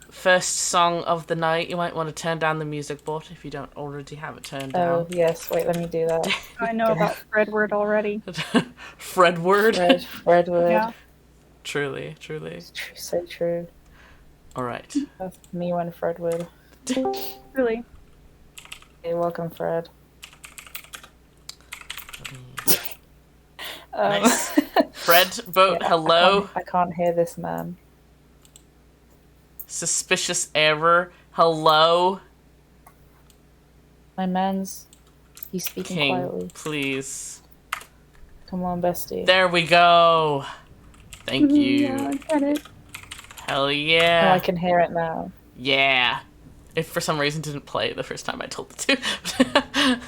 First song of the night. You might want to turn down the music bot if you don't already have it turned Oh, down. yes. Wait, let me do that. I know about Fredward already. Fredward. Fredwood. Yeah. Truly, truly. It's true, so true. All right. That's me when Fredwood. Really. Hey, welcome, Fred. Nice. Fred, vote Yeah, hello. I can't hear this man. Suspicious error. Hello. My man's... He's speaking King, quietly. please. Come on, bestie. There we go. Thank you. Yeah, I get it. Hell Oh, yeah. I can hear it now. Yeah. If for some reason didn't play the first time I told it to.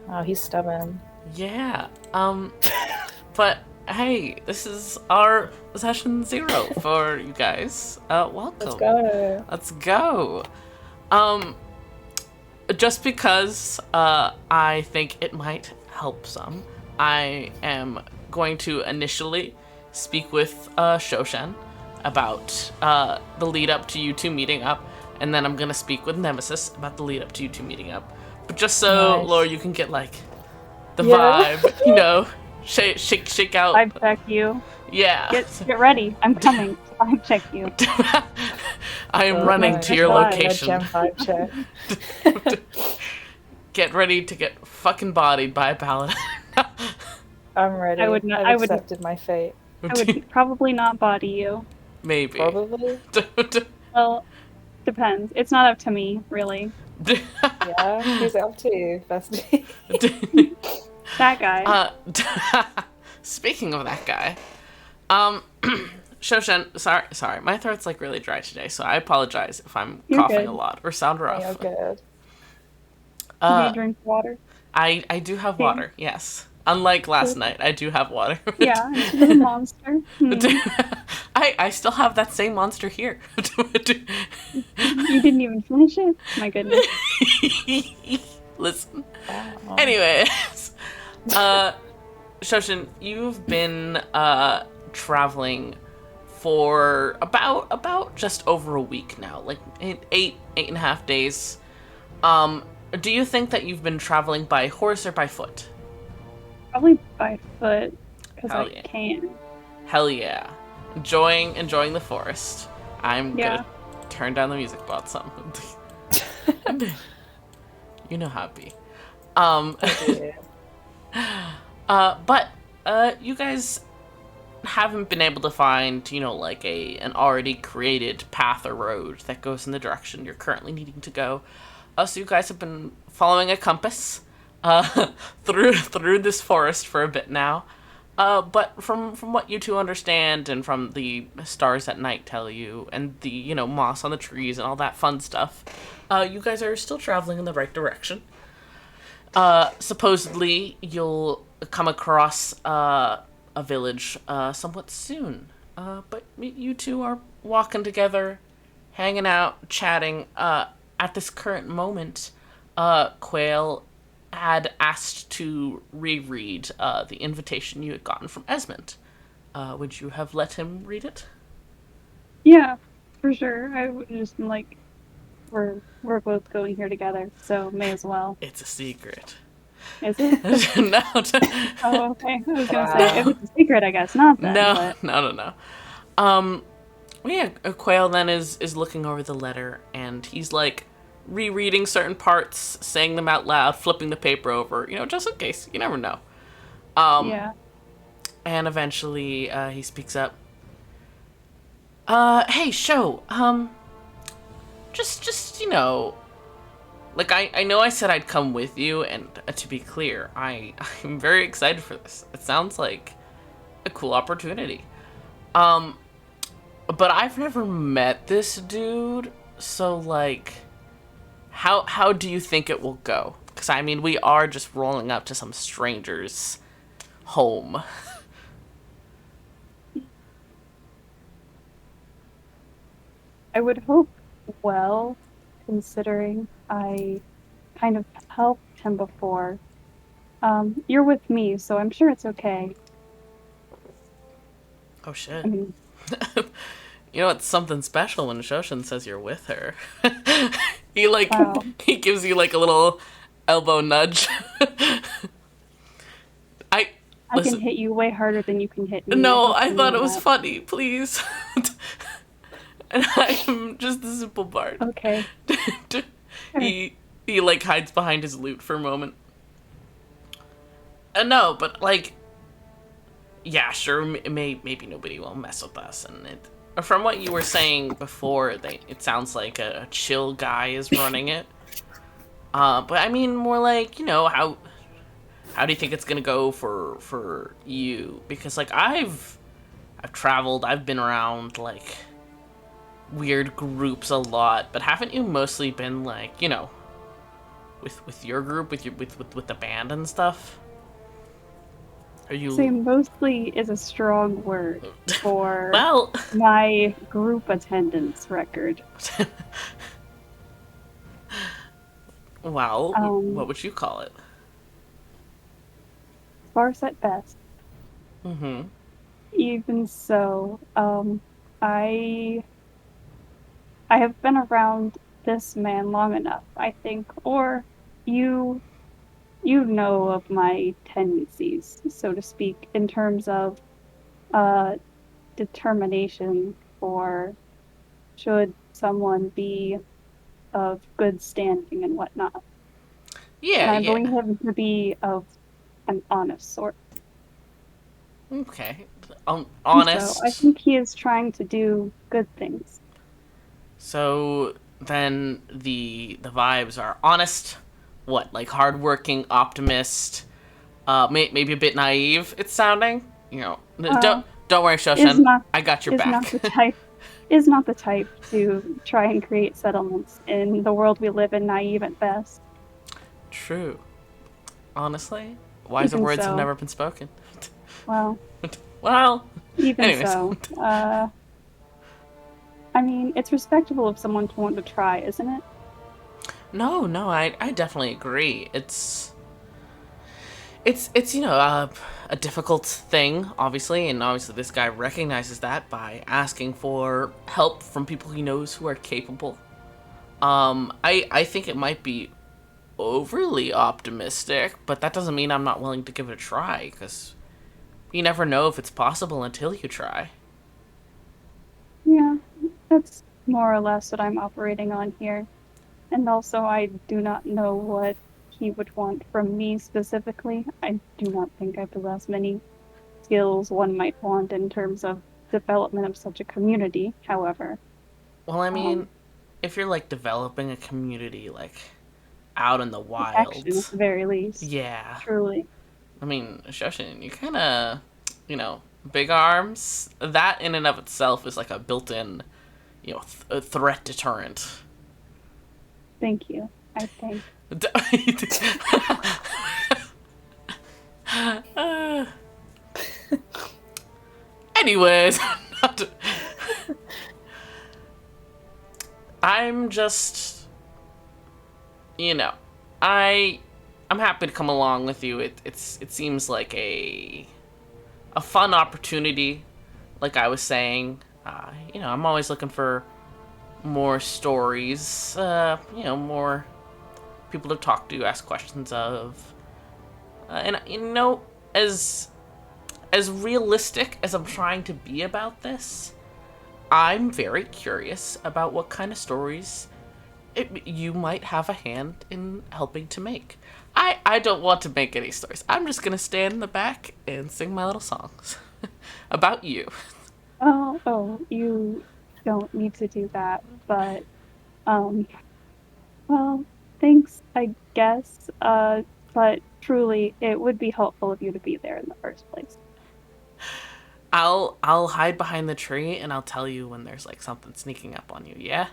Oh, he's stubborn. Yeah. But hey, this is our session 0 for you guys. Welcome. Let's go. Let's go. Just because I think it might help some, I am going to initially speak with Shoshen about the lead up to you two meeting up, and then I'm gonna speak with Nemesis about the lead up to you two meeting up. But just so, Nice. Laura, you can get like the Yeah. vibe, you know, shake out. Vibe check you. Yeah. Get ready. I'm coming. Vibe check you. I am Oh, running nice. to your Vibe, location. Gem vibe check. Get ready to get fucking bodied by a paladin. I'm ready. I would not- I've I would- accepted my fate. I would probably not body you. Maybe. Probably. Well, depends. It's not up to me, really. Yeah. Who's it up to, bestie? That guy. Speaking of that guy, Shoshen, sorry, my throat's like really dry today, so I apologize if I'm You're coughing good. a lot or sound rough. You're good. Do you drink water? I do have water, yes. Unlike last night, I do have water. Yeah, instead of a monster. I still have that same monster here. You didn't even finish it? My goodness. Listen. Wow. Anyways, Shoshen, you've been traveling for about just over a week now, like eight and a half days. Do you think that you've been traveling by horse or by foot? Probably by foot, because Hell I yeah. can. Hell yeah. Enjoying the forest. I'm Yeah. gonna turn down the music bot some. You know how it be. But you guys haven't been able to find, like an already created path or road that goes in the direction you're currently needing to go. So you guys have been following a compass through this forest for a bit now. But from what you two understand, and from the stars at night tell you, and the moss on the trees and all that fun stuff, you guys are still traveling in the right direction. Supposedly you'll come across a village somewhat soon. But you two are walking together, hanging out, chatting. At this current moment, Quail had asked to reread the invitation you had gotten from Esmond. Would you have let him read it? Yeah, for sure. I would just like, we're both going here together, so may as well. It's a secret. Is it? No. Oh, okay. I was gonna say if it's a secret, I guess not then. No. But... No. Well, yeah, Quail then is looking over the letter, and he's like rereading certain parts, saying them out loud, flipping the paper over, just in case. You never know. Yeah. And eventually, he speaks up. Hey, Sho, just, like, I know I said I'd come with you, and to be clear, I'm very excited for this. It sounds like a cool opportunity. But I've never met this dude, so, like, how do you think it will go? Because, I mean, we are just rolling up to some stranger's home. I would hope well, considering I kind of helped him before. You're with me, so I'm sure it's okay. Oh, shit. I mean, You know, it's something special when Shoshen says you're with her. he like Wow. he gives you like a little elbow nudge. I I can listen. hit you way harder than you can hit me. I No, hope I you thought know it was that. funny. Please. And I'm just a simple bard. Okay. Sure. he he like hides behind his lute for a moment. No, but like, yeah, sure. Maybe nobody will mess with us, and from what you were saying before, it sounds like a chill guy is running it. But I mean, more like, how do you think it's gonna go for you? Because like I've traveled, I've been around like weird groups a lot, but haven't you mostly been like, with your group, with the band and stuff? Are Say you mostly is a strong word for well? my group attendance record. Well, what Um, would you call it? Sparse at best. Mm-hmm. Even so, I I have been around this man long enough, I think, or you you know of my tendencies, so to speak, in terms of uh determination for should someone be of good standing and whatnot. And Yeah, I yeah. believe him to be of an honest sort. Okay. And so I Honest. think he is trying to do good things. So then the vibes are honest. What, like hardworking, optimist, maybe a bit naive. It's sounding. Uh, Don't worry, is Shoshen. not I got your is not back. the type is not the type to try and create settlements in the world we live in, naive at best. True. Honestly, wiser Even words have so, never been spoken. well, Well, even anyways. so, I mean, it's respectable of someone to want to try, isn't it? No, I definitely agree. It's a difficult thing, obviously, and obviously this guy recognizes that by asking for help from people he knows who are capable. I think it might be overly optimistic, but that doesn't mean I'm not willing to give it a try, because you never know if it's possible until you try. Yeah, that's more or less what I'm operating on here. And also, I do not know what he would want from me specifically. I do not think I possess many skills one might want in terms of development of such a community, however. Well, I mean, Um, if you're like developing a community like out in the Action at wilds, the very least. yeah. Truly. I mean, Shoshin, you kind of, big arms. That in and of itself is like a built-in, a threat deterrent. Thank you. I think. Uh, anyways, I'm just, you know, I, I'm happy to come along with you. It seems like a fun opportunity. Like I was saying, I'm always looking for more stories. More people to talk to, ask questions of, and as realistic as I'm trying to be about this, I'm very curious about what kind of stories you might have a hand in helping to make. I don't want to make any stories. I'm just gonna stand in the back and sing my little songs about you. You don't need to do that, but, um, well, thanks, I guess. But truly, it would be helpful of you to be there in the first place. I'll hide behind the tree and I'll tell you when there's like something sneaking up on you. Yeah.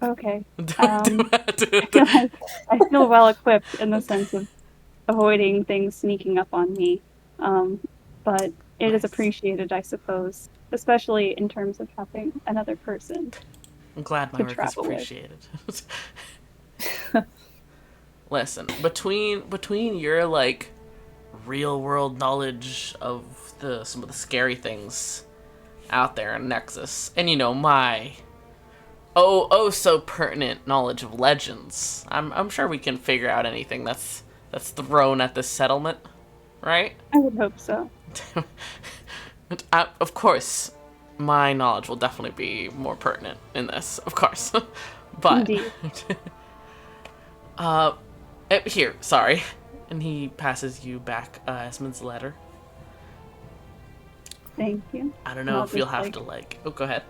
Okay. I feel like I feel well equipped in the sense of avoiding things sneaking up on me. Um, but it is Nice. appreciated, I suppose, especially in terms of having another person I'm glad my to work is travel with. appreciated. Listen, between your like real world knowledge of the some of the scary things out there in Nexus, and my so pertinent knowledge of legends, I'm sure we can figure out anything that's thrown at this settlement, right? I would hope so. Of course, my knowledge will definitely be more pertinent in this, of course. But Indeed. here, sorry, and he passes you back Esmond's letter. Thank you. I don't know if you'll have to oh, go ahead.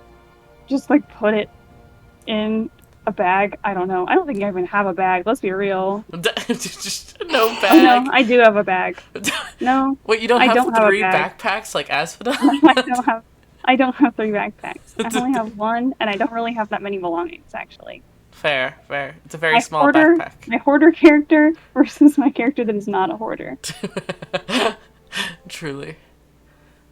Just put it in a bag. I don't know. I don't think I even have a bag. Let's be real. Just no bag. Oh no, I do have a bag. No. Wait, you don't have three backpacks like Asphodel? I don't have 3 backpacks. I only have 1, and I don't really have that many belongings, actually. Fair. It's a very small backpack. My hoarder character versus my character that is not a hoarder. Truly.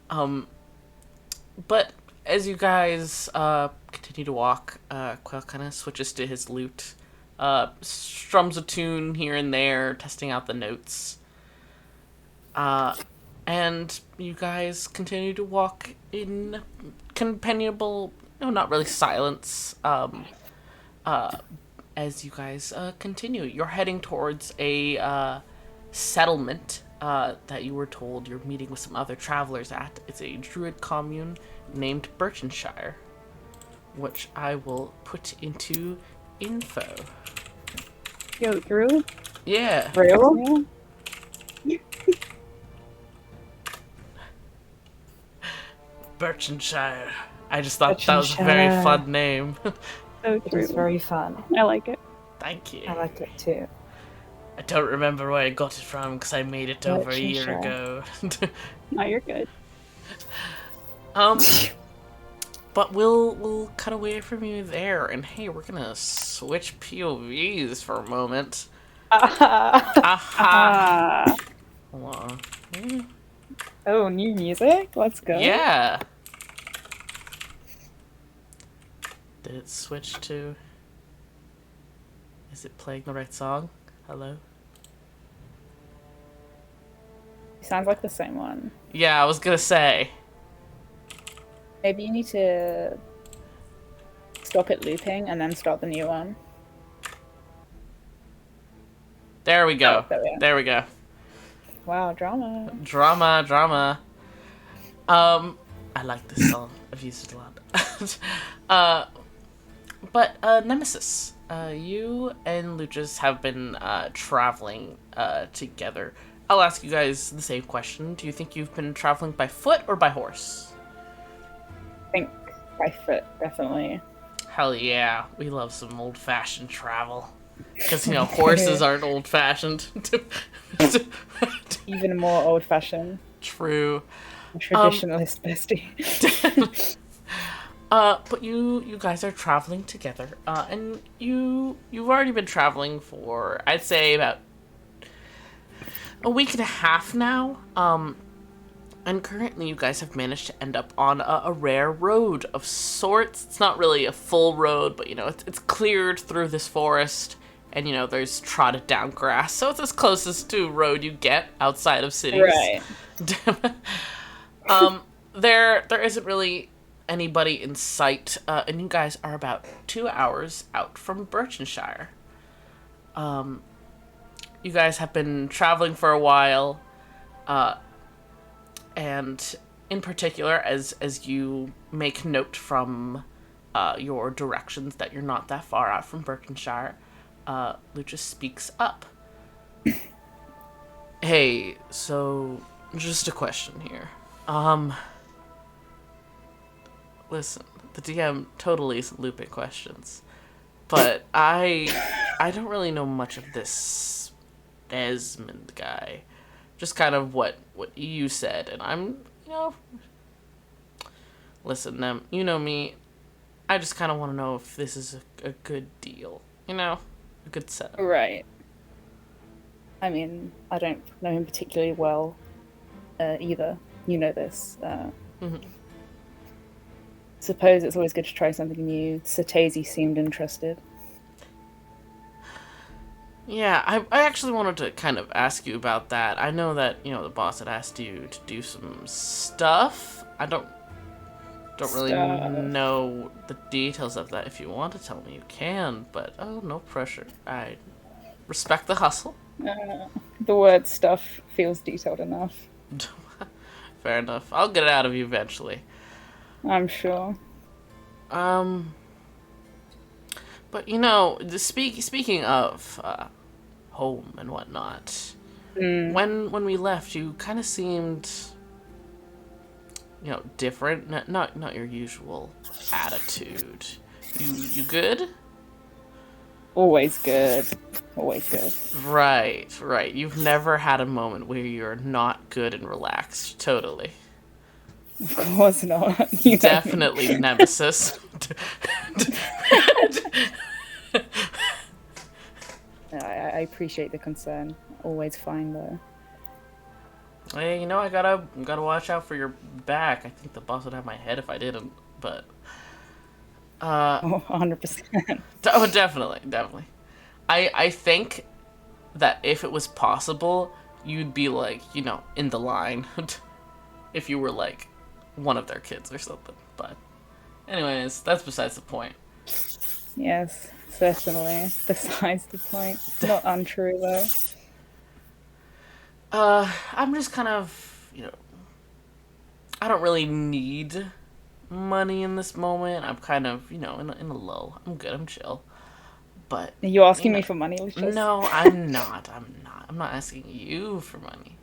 But as you guys continue to walk, Quail kind of switches to his lute, strums a tune here and there, testing out the notes. And you guys continue to walk in companionable, not really silence, as you guys continue. You're heading towards a settlement that you were told you're meeting with some other travelers at. It's a druid commune named Birchenshire, which I will put into info. Yo, Drew? Yeah. Real? Birchenshire. I just thought that was a very fun name. So It true. is very fun. I like it. Thank you. I like it too. I don't remember where I got it from because I made it over a year Birchenshire. ago. No, you're good. But we'll cut away from you there, and hey, we're gonna switch POVs for a moment. Aha! Hold on. Oh, new music? Let's go. Yeah. Did it switch to? Is it playing the right song? Hello? Sounds like the same one. Yeah, I was gonna say. Maybe you need to stop it looping and then start the new one. There we go. Oh, there we go. Wow, drama. Drama. I like this song. I've used it a lot. But Nemesis, you and Lucius have been traveling together. I'll ask you guys the same question. Do you think you've been traveling by foot or by horse? I think by foot, definitely. Hell yeah, we love some old-fashioned travel. Because, horses aren't old-fashioned. Even more old-fashioned. True. Traditionalist bestie. But you guys are traveling together, and you've already been traveling for, I'd say, about a week and a half now, and currently you guys have managed to end up on a rare road of sorts. It's not really a full road, but, it's cleared through this forest, and, there's trodden down grass, so it's as closest to road you get outside of cities. Right. There isn't really anybody in sight, and you guys are about 2 hours out from Birchenshire. You guys have been traveling for a while, and in particular, as you make note from your directions that you're not that far out from Birchenshire, Lucius speaks up. Hey, so just a question here. Listen, the DM totally isn't looping questions, but I don't really know much of this Esmond guy. Just kind of what you said, and I'm, listen, you know me, I just kind of want to know if this is a good deal, a good setup. Right. I mean, I don't know him particularly well either. You know this. Suppose it's always good to try something new. Satesi seemed interested. Yeah, I actually wanted to kind of ask you about that. I know that, the boss had asked you to do some stuff. I don't Don't really Stuff. know the details of that. If you want to tell me, you can, but no pressure. I respect the hustle. The word stuff feels detailed enough. Fair enough. I'll get it out of you eventually. I'm sure. Um, but you know, speaking of home and whatnot, when we left, you kind of seemed, different. Not your usual attitude. You good? Always good. Always good. Right. You've never had a moment where you're not good and relaxed. Totally. Of course not. You know me. Definitely Nemesis. I appreciate the concern. Always fine though. Hey, I gotta watch out for your back. I think the boss would have my head if I didn't, but Oh, 100%. oh, definitely. I think that if it was possible, you'd be like, in the line if you were like one of their kids or something. But anyways, that's besides the point. Yes, certainly. Besides the point. Not untrue though. I'm just kind of, I don't really need money in this moment. I'm kind of, in a lull. I'm good. I'm chill. But Are you asking me for money, Lucius? no, I'm not. I'm not asking you for money.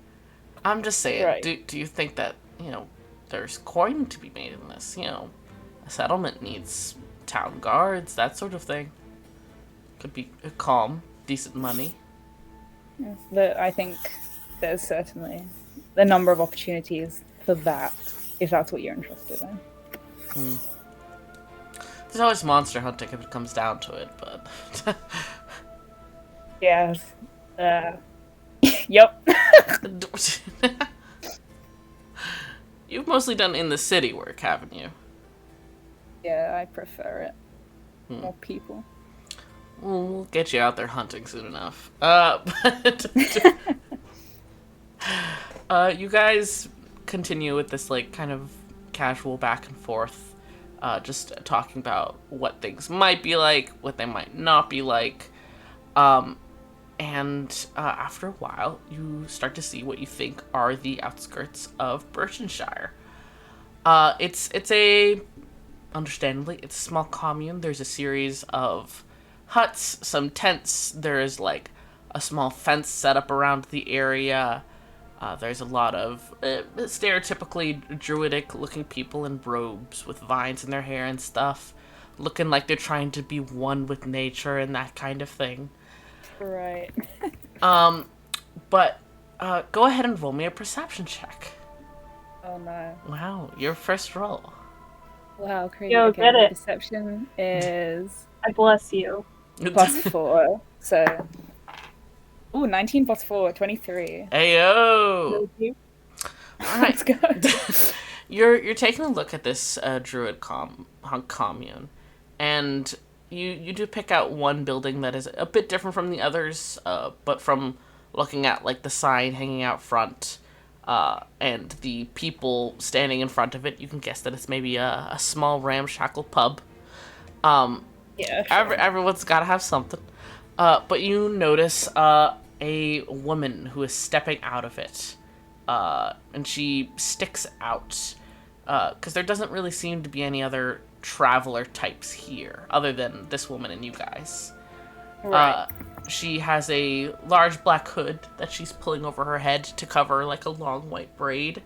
I'm just saying. Right. Do you think that there's coin to be made in this? A settlement needs town guards, that sort of thing. Could be calm, decent money. I think there's certainly a number of opportunities for that, if that's what you're interested in. There's always monster hunting if it comes down to it, but Yes. Yep. you've mostly done in the city work, haven't you? Yeah, I prefer it. More people. We'll get you out there hunting soon enough. But you guys continue with this like kind of casual back and forth, just talking about what things might be like, what they might not be like, and after a while, you start to see what you think are the outskirts of Burtonshire. Understandably, it's a small commune. There's a series of huts, some tents. There's like a small fence set up around the area. There's a lot of stereotypically druidic-looking people in robes with vines in their hair and stuff, looking like they're trying to be one with nature and that kind of thing. Right. But go ahead and roll me a perception check. Oh no. Wow, your first roll. Wow, crazy. Yo, Okay, get it. perception is I bless you. +4. So, 19 plus 4, 23. Ayo! Thank you. Alright. Let's go. You're taking a look at this druid commune, and you do pick out one building that is a bit different from the others, but from looking at like the sign hanging out front, and the people standing in front of it, you can guess that it's maybe a small ramshackle pub. Yeah, sure. Everyone's got to have something. But you notice a woman who is stepping out of it, and she sticks out, because there doesn't really seem to be any other traveler types here, other than this woman and you guys. Right. She has a large black hood that she's pulling over her head to cover like a long white braid,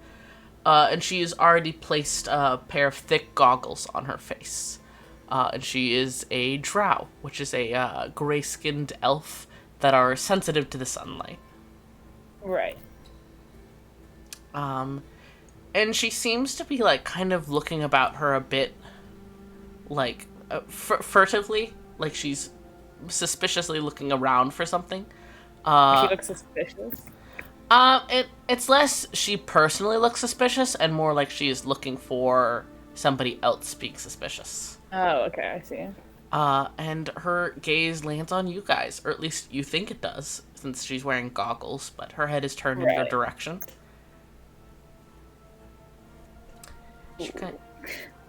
and she has already placed a pair of thick goggles on her face. And she is a drow, which is a gray-skinned elf that are sensitive to the sunlight. Right. And she seems to be like kind of looking about her a bit, like furtively, like she's suspiciously looking around for something. She looks suspicious. It's less she personally looks suspicious and more like she is looking for somebody else being suspicious. Oh, okay, I see. And her gaze lands on you guys, or at least you think it does, since she's wearing goggles, but her head is turned in your Right. direction. She kind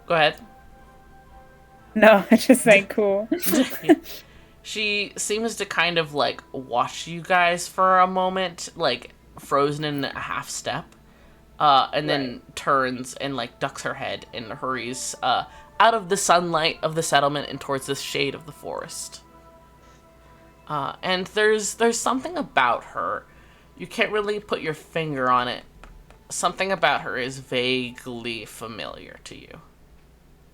Go ahead. No, I just say cool. She seems to kind of like watch you guys for a moment, like frozen in a half step, and then Right. turns and like ducks her head and hurries out of the sunlight of the settlement and towards the shade of the forest. And there's something about her. You can't really put your finger on it. Something about her is vaguely familiar to you.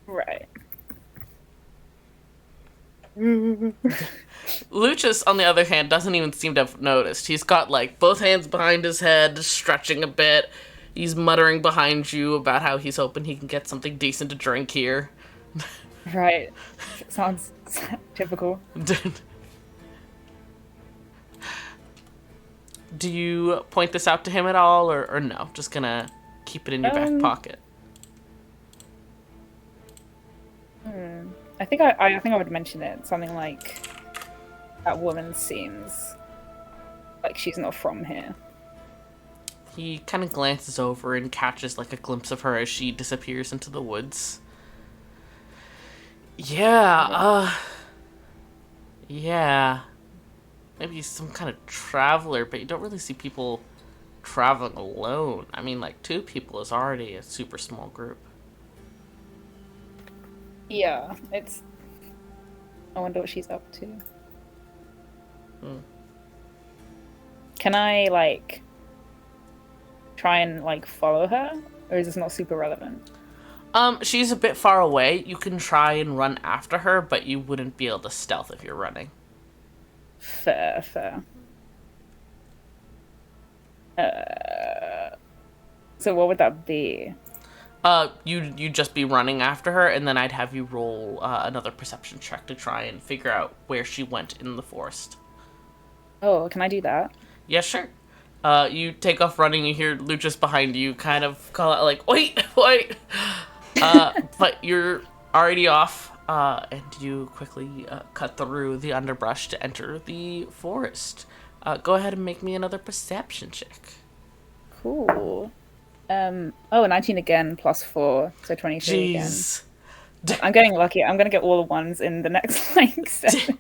Right. Lucius, on the other hand, doesn't even seem to have noticed. He's got, like, both hands behind his head, stretching a bit. He's muttering behind you about how he's hoping he can get something decent to drink here. Right. Sounds typical. Do you point this out to him at all, or no? Just gonna keep it in your back pocket? I think I would mention it. Something like that woman seems like she's not from here. He kind of glances over and catches like a glimpse of her as she disappears into the woods. Yeah, yeah. Maybe some kind of traveler, but you don't really see people traveling alone. I mean, like, 2 people is already a super small group. Yeah, it's. I wonder what she's up to. Can I like try and like follow her, or is this not super relevant? She's a bit far away. You can try and run after her, but you wouldn't be able to stealth if you're running. Fair, fair. So what would that be? You'd just be running after her, and then I'd have you roll another perception check to try and figure out where she went in the forest. Oh, can I do that? Yeah, sure. You take off running, you hear Lucius behind you kind of call out, like, wait, wait! But you're already off, and you quickly cut through the underbrush to enter the forest. Go ahead and make me another perception check. Cool. 19 again, plus 4, so 23 again. Jeez. I'm getting lucky. I'm gonna get all the ones in the next like 7.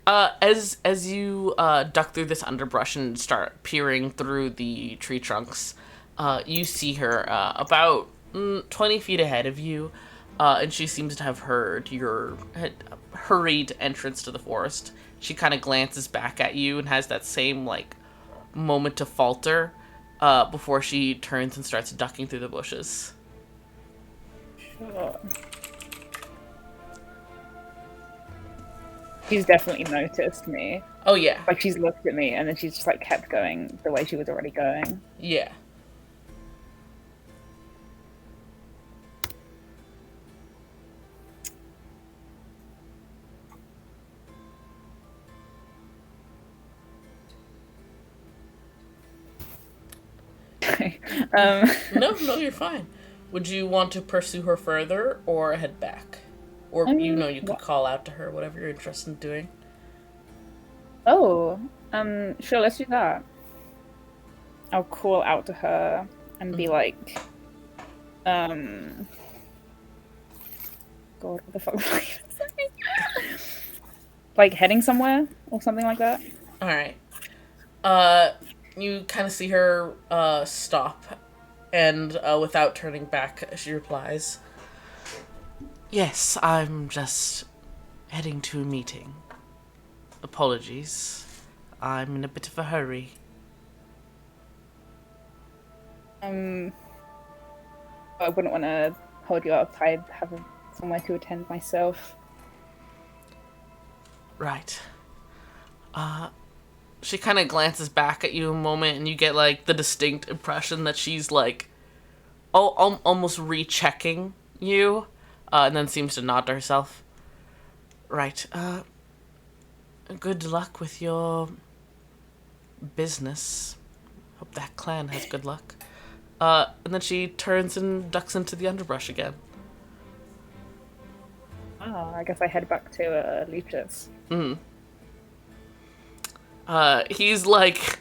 As you duck through this underbrush and start peering through the tree trunks, you see her about 20 feet ahead of you, and she seems to have heard your hurried entrance to the forest. She kind of glances back at you and has that same like moment to falter before she turns and starts ducking through the bushes. Sure. She's definitely noticed me. Oh yeah, Like she's looked at me and then she's just like kept going the way she was already going. yeah. No, you're fine. Would you want to pursue her further or head back? Or, you could call out to her, whatever you're interested in doing. Oh, sure, let's do that. I'll call out to her and be like, God, what the fuck was I even saying? Like heading somewhere or something like that? Alright. You kind of see her stop, and without turning back, she replies, "Yes, I'm just heading to a meeting. Apologies. I'm in a bit of a hurry." I wouldn't want to hold you up. I'd have somewhere to attend myself. Right. She kind of glances back at you a moment, and you get, like, the distinct impression that she's, like, almost rechecking you, and then seems to nod to herself. Right, good luck with your business. Hope that clan has good luck. And then she turns and ducks into the underbrush again. Oh, I guess I head back to Lucius. He's like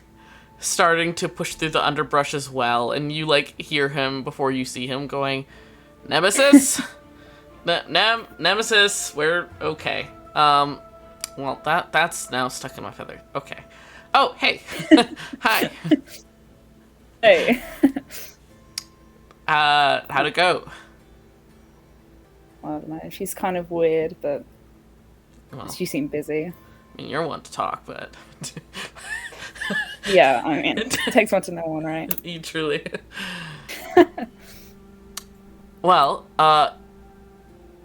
starting to push through the underbrush as well, and you like hear him before you see him going, Nemesis? Nemesis, we're okay. Well, that's now stuck in my feather. Okay. Oh, hey. Hi. Hey. How'd it go? I don't know. She's kind of weird, but Well, she seemed busy. I mean, you're one to talk, but Yeah, I mean, it takes one to know one, right? you truly. Well,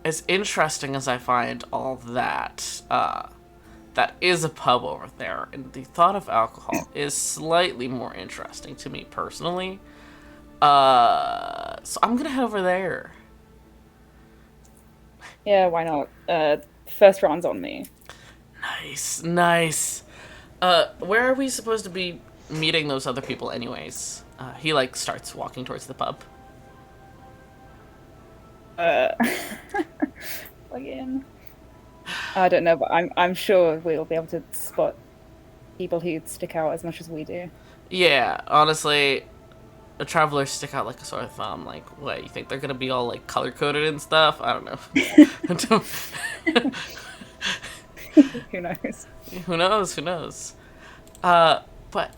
as interesting as I find all that, that is a pub over there, and the thought of alcohol is slightly more interesting to me personally. So I'm gonna head over there. Yeah, why not? First round's on me. Nice, nice. Where are we supposed to be meeting those other people anyways? He like starts walking towards the pub. Again. I don't know, but I'm sure we'll be able to spot people who stick out as much as we do. Yeah, honestly, the travelers stick out like a sore thumb. Like, what, you think they're gonna be all like color coded and stuff? I don't know. Who knows? Who knows? Who knows? But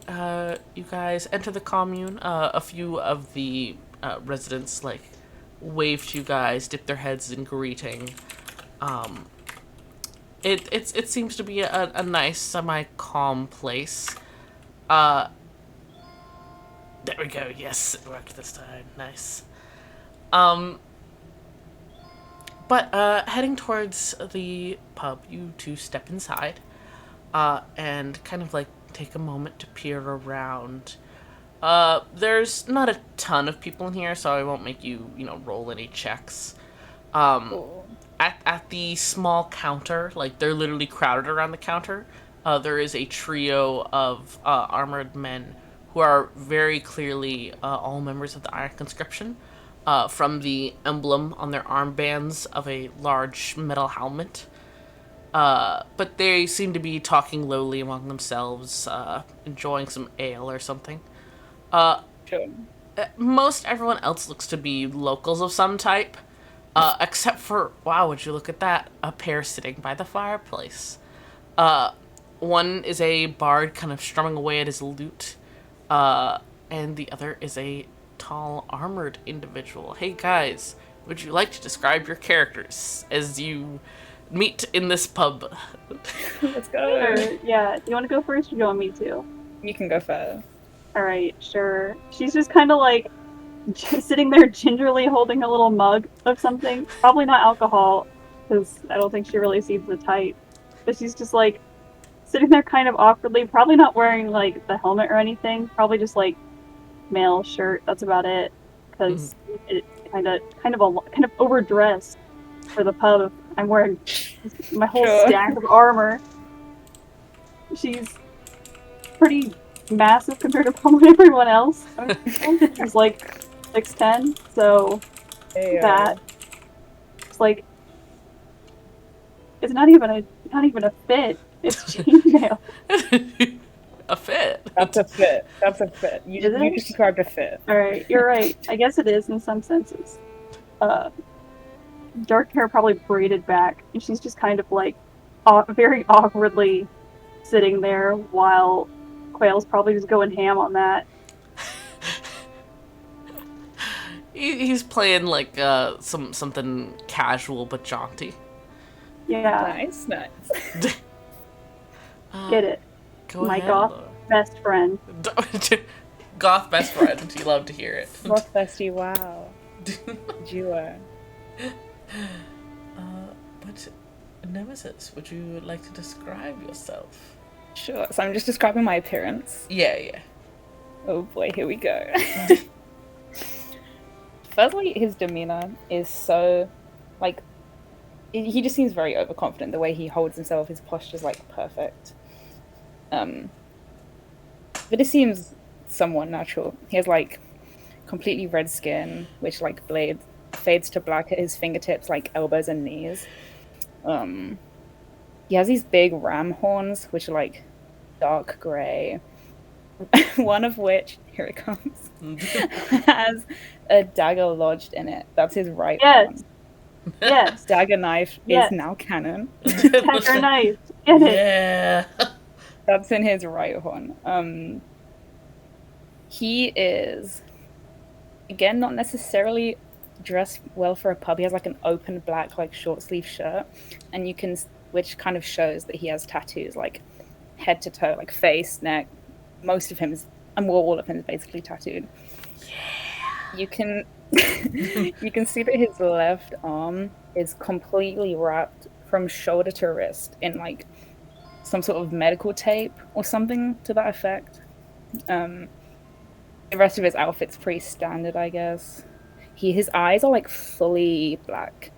you guys enter the commune. A few of the residents like wave to you guys, dip their heads in greeting. It seems to be a nice semi-calm place. There we go. Yes, it worked this time. Nice. But heading towards the pub, you two step inside, and kind of like take a moment to peer around. There's not a ton of people in here, so I won't make you, roll any checks. Cool. At the small counter, like they're literally crowded around the counter, there is a trio of armored men who are very clearly all members of the Iron Conscription, from the emblem on their armbands of a large metal helmet. But they seem to be talking lowly among themselves, enjoying some ale or something. Sure. Most everyone else looks to be locals of some type, except for, wow, would you look at that, a pair sitting by the fireplace. One is a bard kind of strumming away at his lute, and the other is a tall, armored individual. Hey guys, would you like to describe your characters as you meet in this pub? Let's go. Sure, yeah. Do you want to go first or do you want me to? You can go first. Alright, sure. She's just kind of like sitting there gingerly holding a little mug of something. Probably not alcohol, because I don't think she really sees the type. But she's just like sitting there kind of awkwardly, probably not wearing like the helmet or anything. Probably just like male shirt. That's about it. Because it kind of overdressed for the pub. I'm wearing my whole Sure. stack of armor. She's pretty massive compared to probably everyone else. She's like 6'10", so Hey, that it's like it's not even a fit. It's chainmail. A fit. That's a fit. That's a fit. You Is it? just described a fit. All right, you're right. I guess it is in some senses. Dark hair probably braided back, and she's just kind of like very awkwardly sitting there while Quail's probably just going ham on that. He's playing like something casual but jaunty. Yeah, Nice. get it. Go My ahead, goth Laura. best friend. Goth best friend. You love to hear it. Rock bestie, wow. Duo. But Nemesis, would you like to describe yourself? Sure. So I'm just describing my appearance. Yeah. Oh boy, here we go. Firstly, his demeanor is so, like, he just seems very overconfident. The way he holds himself, his posture's like perfect. But it seems somewhat natural. He has like completely red skin, which like blade fades to black at his fingertips, like elbows and knees. He has these big ram horns, which are like dark gray. one of which, here it comes, has a dagger lodged in it. That's his right Yes. arm. Yes. Dagger knife is Yes. now canon. Dagger knife. Get it. Yeah. That's in his right horn. He is, again, not necessarily dressed well for a pub. He has like an open black, like short sleeve shirt, and you can, which kind of shows that he has tattoos, like head to toe, like face, neck. Most of him is, and well, all of him is basically tattooed. Yeah. You can, you can see that his left arm is completely wrapped from shoulder to wrist in like some sort of medical tape or something to that effect. The rest of his outfit's pretty standard, I guess. His eyes are like fully black,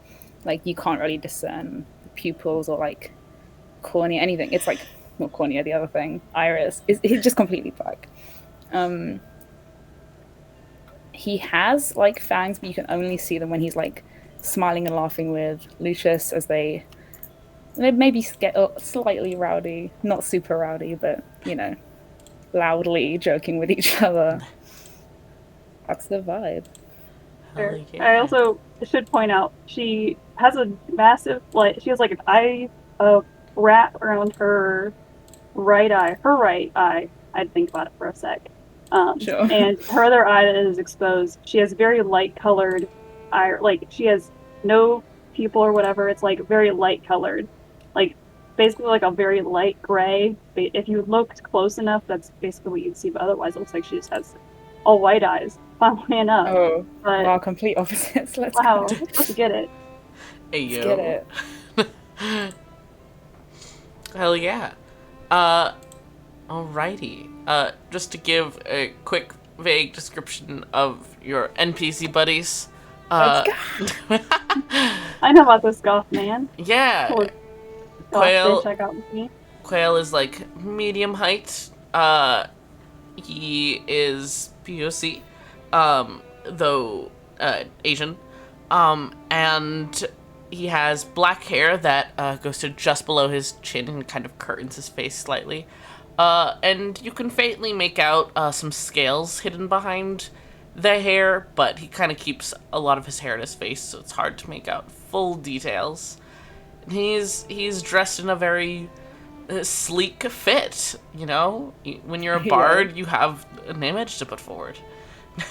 like you can't really discern the pupils or like cornea, anything. It's like not cornea, the other thing, iris. He's just completely black. He has like fangs, but you can only see them when he's like smiling and laughing with Lucius as they maybe get slightly rowdy, not super rowdy, but you know, loudly joking with each other. That's the vibe. Hell yeah. I also should point out she has a massive she has like an eye wrap around her right eye. Her right eye. I'd think about it for a sec. Sure. And her other eye is exposed. She has very light colored eye. Like she has no pupil or whatever. It's like very light colored, like basically like a very light gray. If you looked close enough, that's basically what you'd see. But otherwise, it looks like she just has all white eyes. Funnily enough. Oh, but, wow, complete opposites. Let's wow, go. let's get it. Hey, yo. Let's get it. Hell yeah. Alrighty. Just to give a quick, vague description of your NPC buddies. Let's go. I know about this goth man. Yeah. Or Quail. check out with me. Quail is like medium height. He is POC, though Asian. And he has black hair that goes to just below his chin and kind of curtains his face slightly. And you can faintly make out some scales hidden behind the hair, but he kind of keeps a lot of his hair in his face, so it's hard to make out full details. And he's dressed in a very sleek fit, you know? When you're a bard, you have an image to put forward.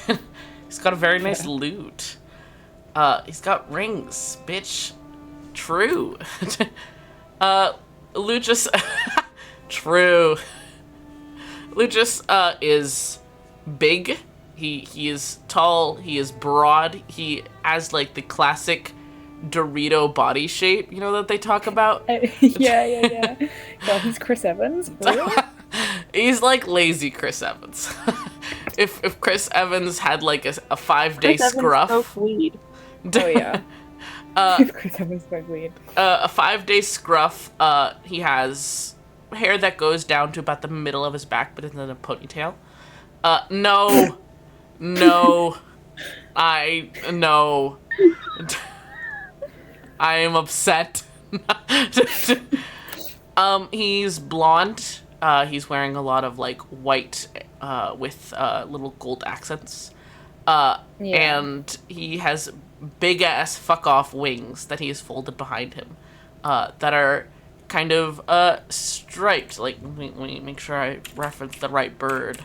He's got a very nice loot. He's got rings, bitch. True. Lucius... True. Lucius is big. He is tall. He is broad. He has like the classic Dorito body shape, you know, that they talk about. Yeah. God, he's Chris Evans. He's like lazy Chris Evans. if Chris Evans had like a 5-day Chris scruff. Evans smoked weed. Oh yeah. Chris Evans smoked weed. A 5-day scruff. He has hair that goes down to about the middle of his back, but it's in a ponytail. No. I am upset. He's blonde. He's wearing a lot of like white with little gold accents. And he has big ass fuck off wings that he has folded behind him that are kind of striped. Like, let me make sure I reference the right bird.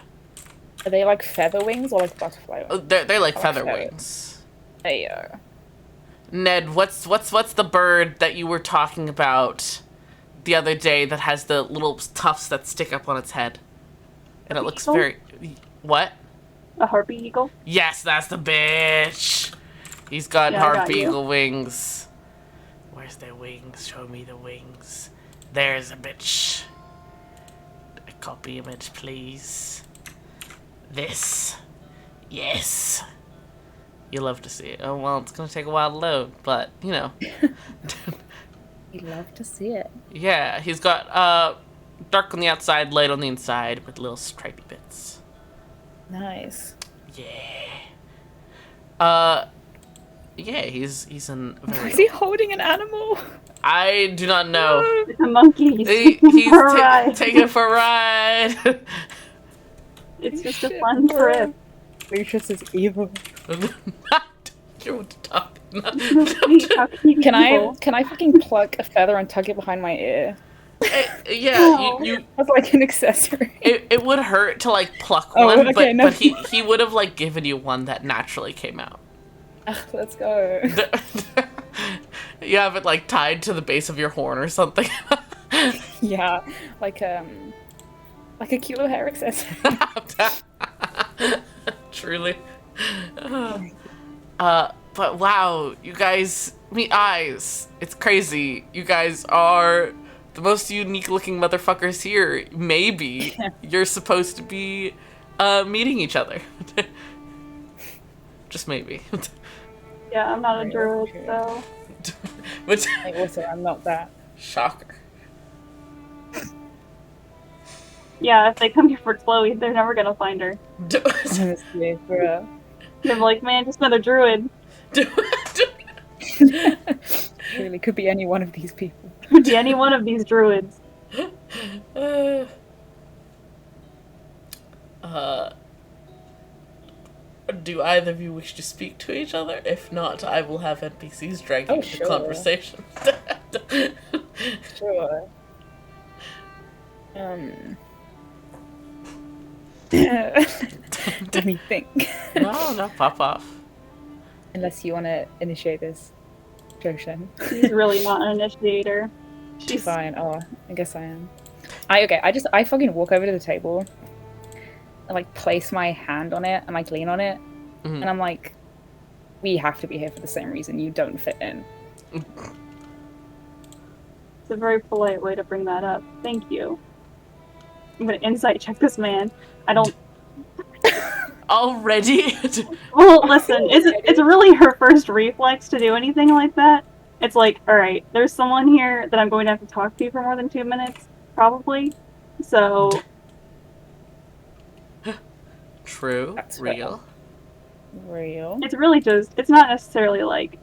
Are they like feather wings or like butterfly wings? They're like feather wings. Hey, Ned, what's the bird that you were talking about the other day that has the little tufts that stick up on its head? And it looks very... What? A harpy eagle? Yes, that's the bitch! He's got harpy eagle wings. Where's their wings? Show me the wings. There's a bitch. A copy image, please. This. Yes. You love to see it. Oh, well, it's gonna take a while to load, but, you know. you love to see it. Yeah, he's got dark on the outside, light on the inside, with little stripy bits. Nice. Yeah. Yeah, he's in very... Is he holding an animal? I do not know. The monkeys. He's taking it for a ride. It's just a Shit, fun trip. Lucius is evil. Not you want to talk. Not, Wait, how can you be Can evil? I fucking pluck a feather and tuck it behind my ear? Yeah, No. That's like an accessory. it would hurt to like pluck Oh, one, okay, no. but he would have like given you one that naturally came out. Let's go. You have it like tied to the base of your horn or something. Yeah, like a cute little hair accessory. Truly. But wow, you guys meet eyes. It's crazy. You guys are the most unique looking motherfuckers here. Maybe you're supposed to be meeting each other. Just maybe. Yeah, I'm not a Right, druid, okay. so But Like, also, I'm not that. shocker. yeah, if they come here for Chloe, they're never gonna find her. Honestly, bro. They're like, man, just another druid. Truly, could be any one of these people. Could be any one of these druids. Do either of you wish to speak to each other? If not, I will have NPCs drag you Oh, into sure. conversation. Sure. Let me think. No, pop off. Unless you want to initiate this, Shoshen. She's really not an initiator. She's Fine. Oh, I guess I am. I fucking walk over to the table and like place my hand on it and like lean on it, Mhm. and I'm like, we have to be here for the same reason. You don't fit in. It's a very polite way to bring that up. Thank you. I'm gonna insight check this man. I don't. Already? Well, listen, it's really her first reflex to do anything like that. It's like, all right, there's someone here that I'm going to have to talk to for more than 2 minutes, probably. So True. That's Real. Real. it's really just, it's not necessarily like,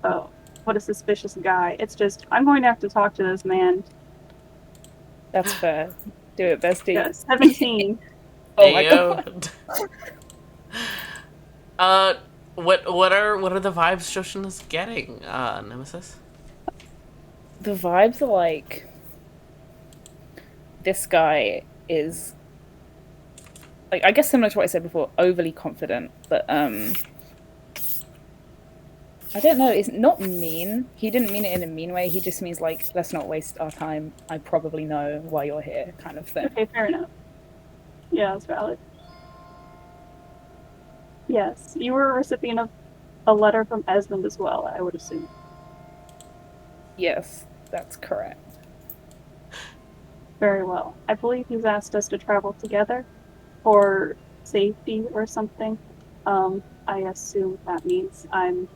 oh, what a suspicious guy. It's just, I'm going to have to talk to this man. That's fair. Do it, bestie. Yeah, 17. Oh my god. What are the vibes Shoshin is getting, Nemesis? The vibes are like, this guy is like, I guess similar to what I said before, overly confident, but I don't know, it's not mean. He didn't mean it in a mean way. He just means like, let's not waste our time. I probably know why you're here, kind of thing. Okay, fair enough. Yeah, that's valid. Yes, you were a recipient of a letter from Esmond as well, I would assume. Yes, that's correct. Very well. I believe he's asked us to travel together for safety or something. I assume that means I'm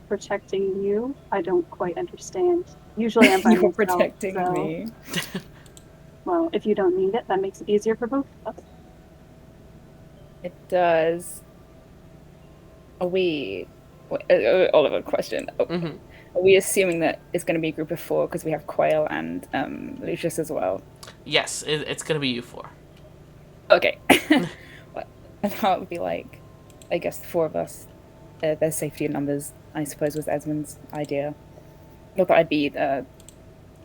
protecting you. I don't quite understand. Usually I'm by You're myself, protecting so, me. well, if you don't need it, that makes it easier for both of us. It does. Are we... Oliver, question. Mm-hmm. Are we assuming that it's going to be a group of 4 because we have Quail and Lucius as well? Yes, it's gonna be you 4. Okay. Well, and that would be like, I guess the 4 of us, there's safety in numbers, I suppose was Esmond's idea. Not that I'd be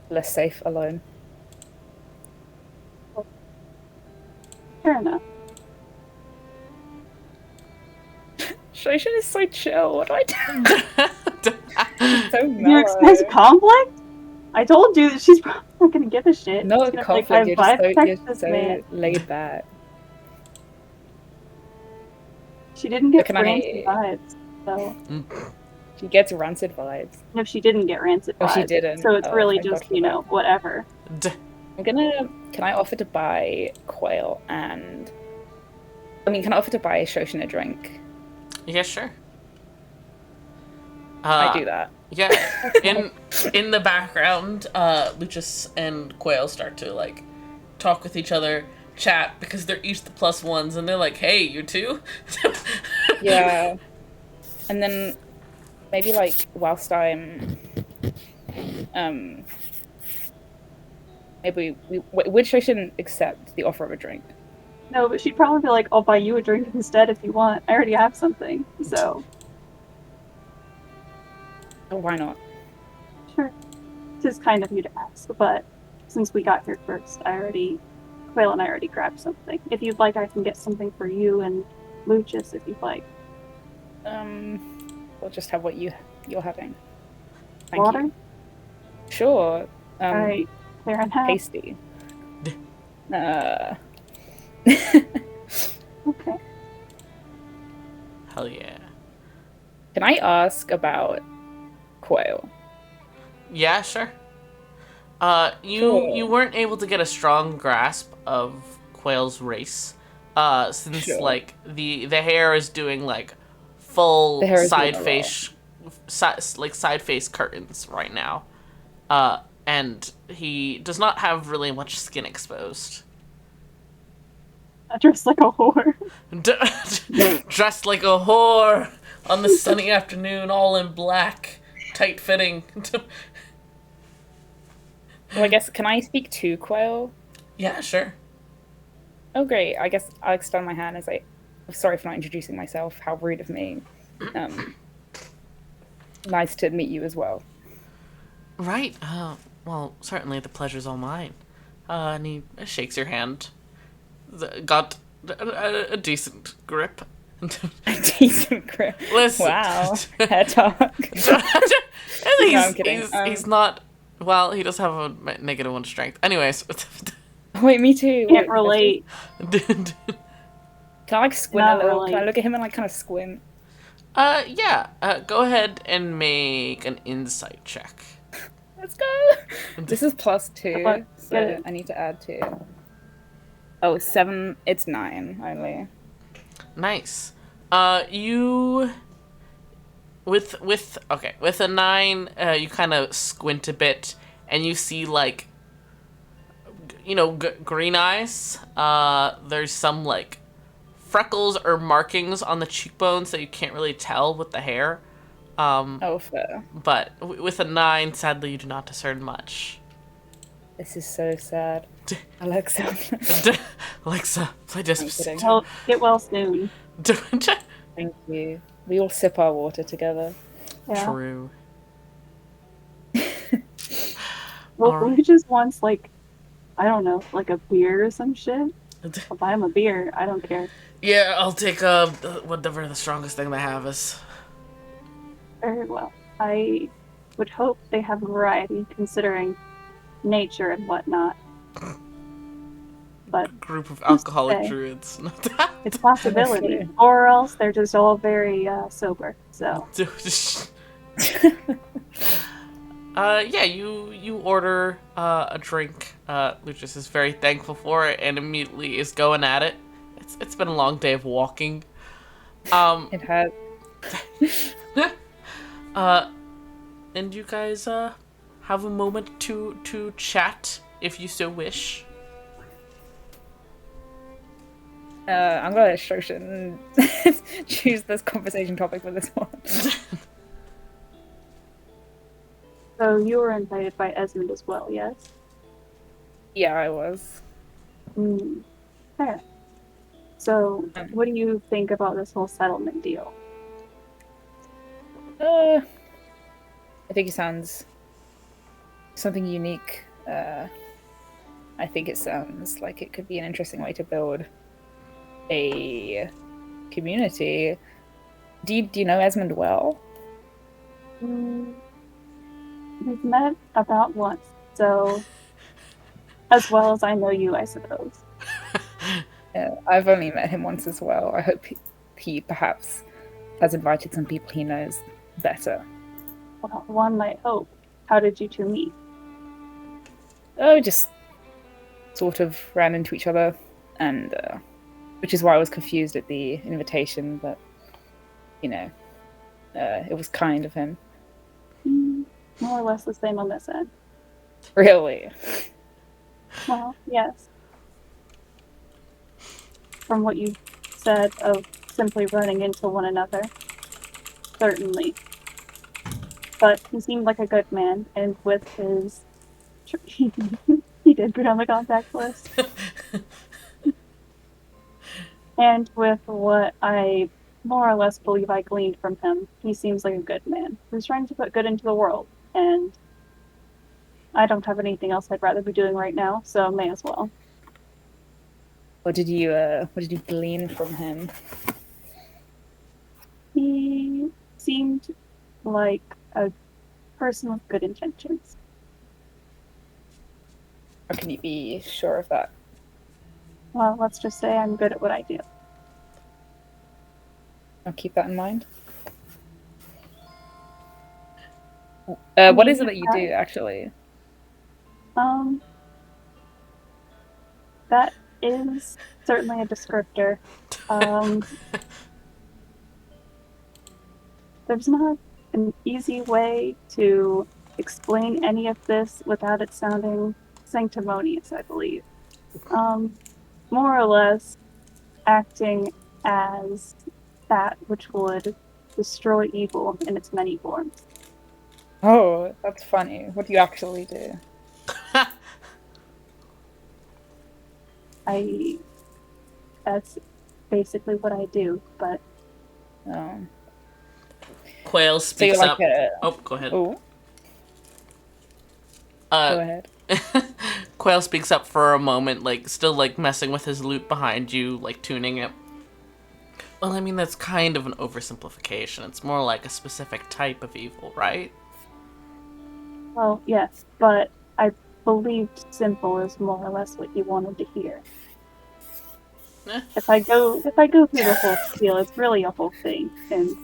less safe alone. Fair enough. Shoshen is so chill. What do I do? So You mellow. expect conflict? I told you that she's probably not gonna give a shit. No She's gonna be conflict. like, You're I just so, protect you're this so man. laid back. She didn't get Can I- rancid vibes, so She gets rancid vibes. no, she didn't get rancid vibes. Oh, she didn't. So it's Oh, really thank God just, for you that. know, whatever. Can I offer to buy Quail and... can I offer to buy Shoshin a drink? Yeah, sure. I do that. Yeah, in the background, Lucius and Quail start to like talk with each other, chat because they're each the +1s, and they're like, "Hey, you too?" Yeah. And then maybe like whilst I'm maybe would Shoshin accept the offer of a drink? No, but she'd probably be like, I'll buy you a drink instead if you want. I already have something. So, Oh, why not? sure. It's kind of you to ask, but since we got here first, Quail and I already grabbed something. If you'd like, I can get something for you and Lucius if you'd like. We'll just have what you're having. Thank Water? you. Sure. Alright, clear in half. Tasty. Uh. Okay. Hell yeah. Can I ask about Quail? Yeah, sure. You Sure. weren't able to get a strong grasp of Quail's race, since Sure. like the hair is doing like full The hair is doing side a lot. face, side face curtains right now, and he does not have really much skin exposed. I dress like a whore. Dressed like a whore on the sunny afternoon, all in black, tight fitting. Well, I guess, can I speak to Quail? Yeah, sure. Oh, great. I guess I'll extend my hand as sorry for not introducing myself. How rude of me. Nice to meet you as well. Right. Well, certainly the pleasure's all mine. And he shakes your hand. Got a decent grip. Decent grip. Listen. Wow. Hair talk. I'm kidding. He's not. Well, he does have a -1 strength. Anyways. Wait, me too. Can't Wait, relate. Can I like squint Not a little? really. Can I look at him and like kind of squint? Yeah. Go ahead and make an insight check. Let's go. This is +2, Get so it. I need to add 2. Oh, 7. It's 9 only. Nice. You with a 9, you kind of squint a bit, and you see like, green eyes. There's some like freckles or markings on the cheekbones that you can't really tell with the hair. Oh, fair. But with a 9, sadly, you do not discern much. This is so sad. Alexa. Alexa, play Despacito. Well, get well soon. Thank you. We all sip our water together. Yeah. True. Well, Alright. we just wants like, I don't know, like a beer or some shit. I'll buy him a beer. I don't care. Yeah, I'll take whatever the strongest thing they have is. Very well. I would hope they have a variety considering nature and whatnot. But Group of alcoholic say. druids. it's a possibility. Honestly. Or else they're just all very sober. So, Yeah, you order a drink. Lucius is very thankful for it and immediately is going at it. It's been a long day of walking. It has. And you guys have a moment to chat if you so wish. I'm gonna let Shoshen choose this conversation topic for this one. so you were invited by Esmond as well, yes? Yeah, I was. Fair. So, what do you think about this whole settlement deal? I think it sounds something unique. I think it sounds like it could be an interesting way to build a community. Do you know Esmond well? We've met about once, so as well as I know you, I suppose. I've only met him once as well. I hope he perhaps has invited some people he knows better. Well, one might hope. How did you two meet? Oh, just sort of ran into each other, and which is why I was confused at the invitation, but it was kind of him. More or less the same on this end. Really? Well, yes. From what you said of simply running into one another, certainly. But he seemed like a good man, and with his... he did go down the contact list. And with what I more or less believe I gleaned from him, he seems like a good man who's trying to put good into the world. And I don't have anything else I'd rather be doing right now, so may as well. What did you glean from him? He seemed like a person with good intentions. How can you be sure of that? Well, let's just say I'm good at what I do. I'll keep that in mind. I What mean, is it that you do, actually? Um, that is certainly a descriptor. Um, there's not an easy way to explain any of this without it sounding sanctimonious, I believe. Um, More or less acting as that which would destroy evil in its many forms. Oh, that's funny. What do you actually do? I That's basically what I do, but Oh. Quail So you're speaks like up. a... Oh, go ahead. Oh, Uh, go ahead. Quail speaks up for a moment, like still like messing with his lute behind you, like tuning it. Well, I mean that's kind of an oversimplification. It's more like a specific type of evil, right? well, yes, but I believed simple is more or less what you wanted to hear. Eh. If I go through the whole spiel, it's really a whole thing, and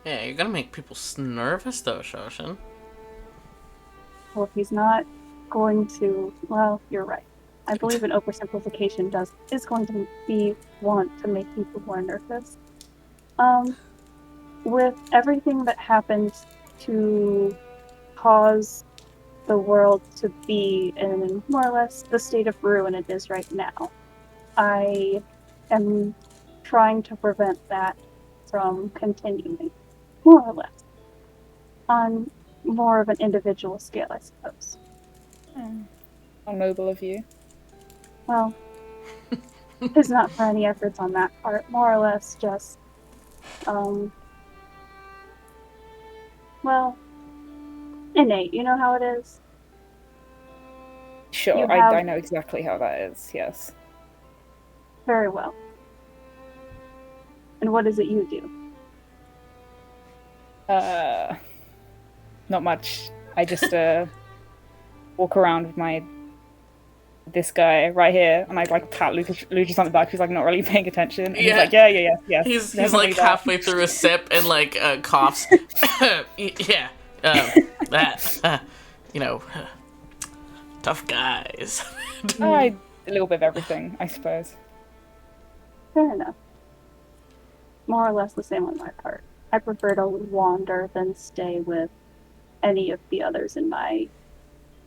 Yeah, you're gonna make people nervous though, Shoshen. well, if he's not going to, well, you're right. I believe an oversimplification is going to be want to make people more nervous. Um, with everything that happened to cause the world to be in more or less the state of ruin it is right now, I am trying to prevent that from continuing, more or less, on more of an individual scale, I suppose. How noble of you. Well, it's not for any efforts on that part, more or less just, um, well, innate. You know how it is? Sure, You I have know exactly how that is, yes. very well. And what is it you do? Not much. I just walk around with this guy right here, and I like pat Lucas on the back. He's like not really paying attention, and he's like, yes. He's definitely like that. halfway through a sip and like coughs. Yeah, that you know, tough guys. A little bit of everything, I suppose. Fair enough. More or less the same on my part. I prefer to wander than stay with any of the others in my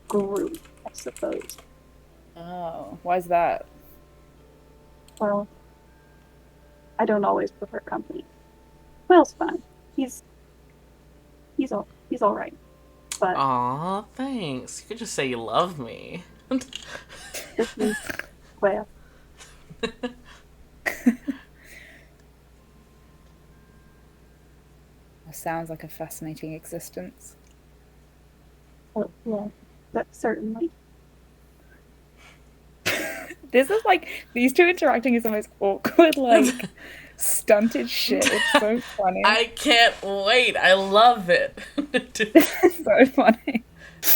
group, I suppose. Oh, why is that? Well, I don't always prefer company. Will's fine. He's all right. But Aw, thanks. You could just say you love me. this is well, Sounds like a fascinating existence. oh, yeah, that certainly. This is like these two interacting is the most awkward, like stunted shit. It's so funny. I can't wait. I love it. So funny.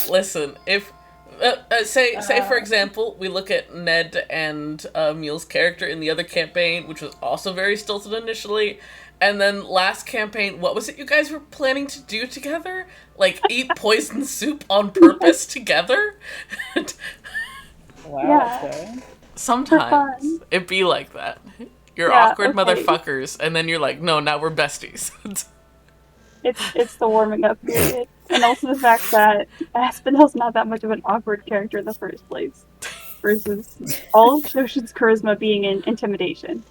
Listen, if say for example, we look at Ned and Mule's character in the other campaign, which was also very stilted initially, and then last campaign, what was it you guys were planning to do together? Like eat poison soup on purpose together? Wow, Yeah. that's good. Sometimes it be like that. You're Yeah, awkward okay. motherfuckers, and then you're like, no, now we're besties. It's the warming up period, and also the fact that Aspinall's not that much of an awkward character in the first place, versus all of Shoshin's charisma being in intimidation.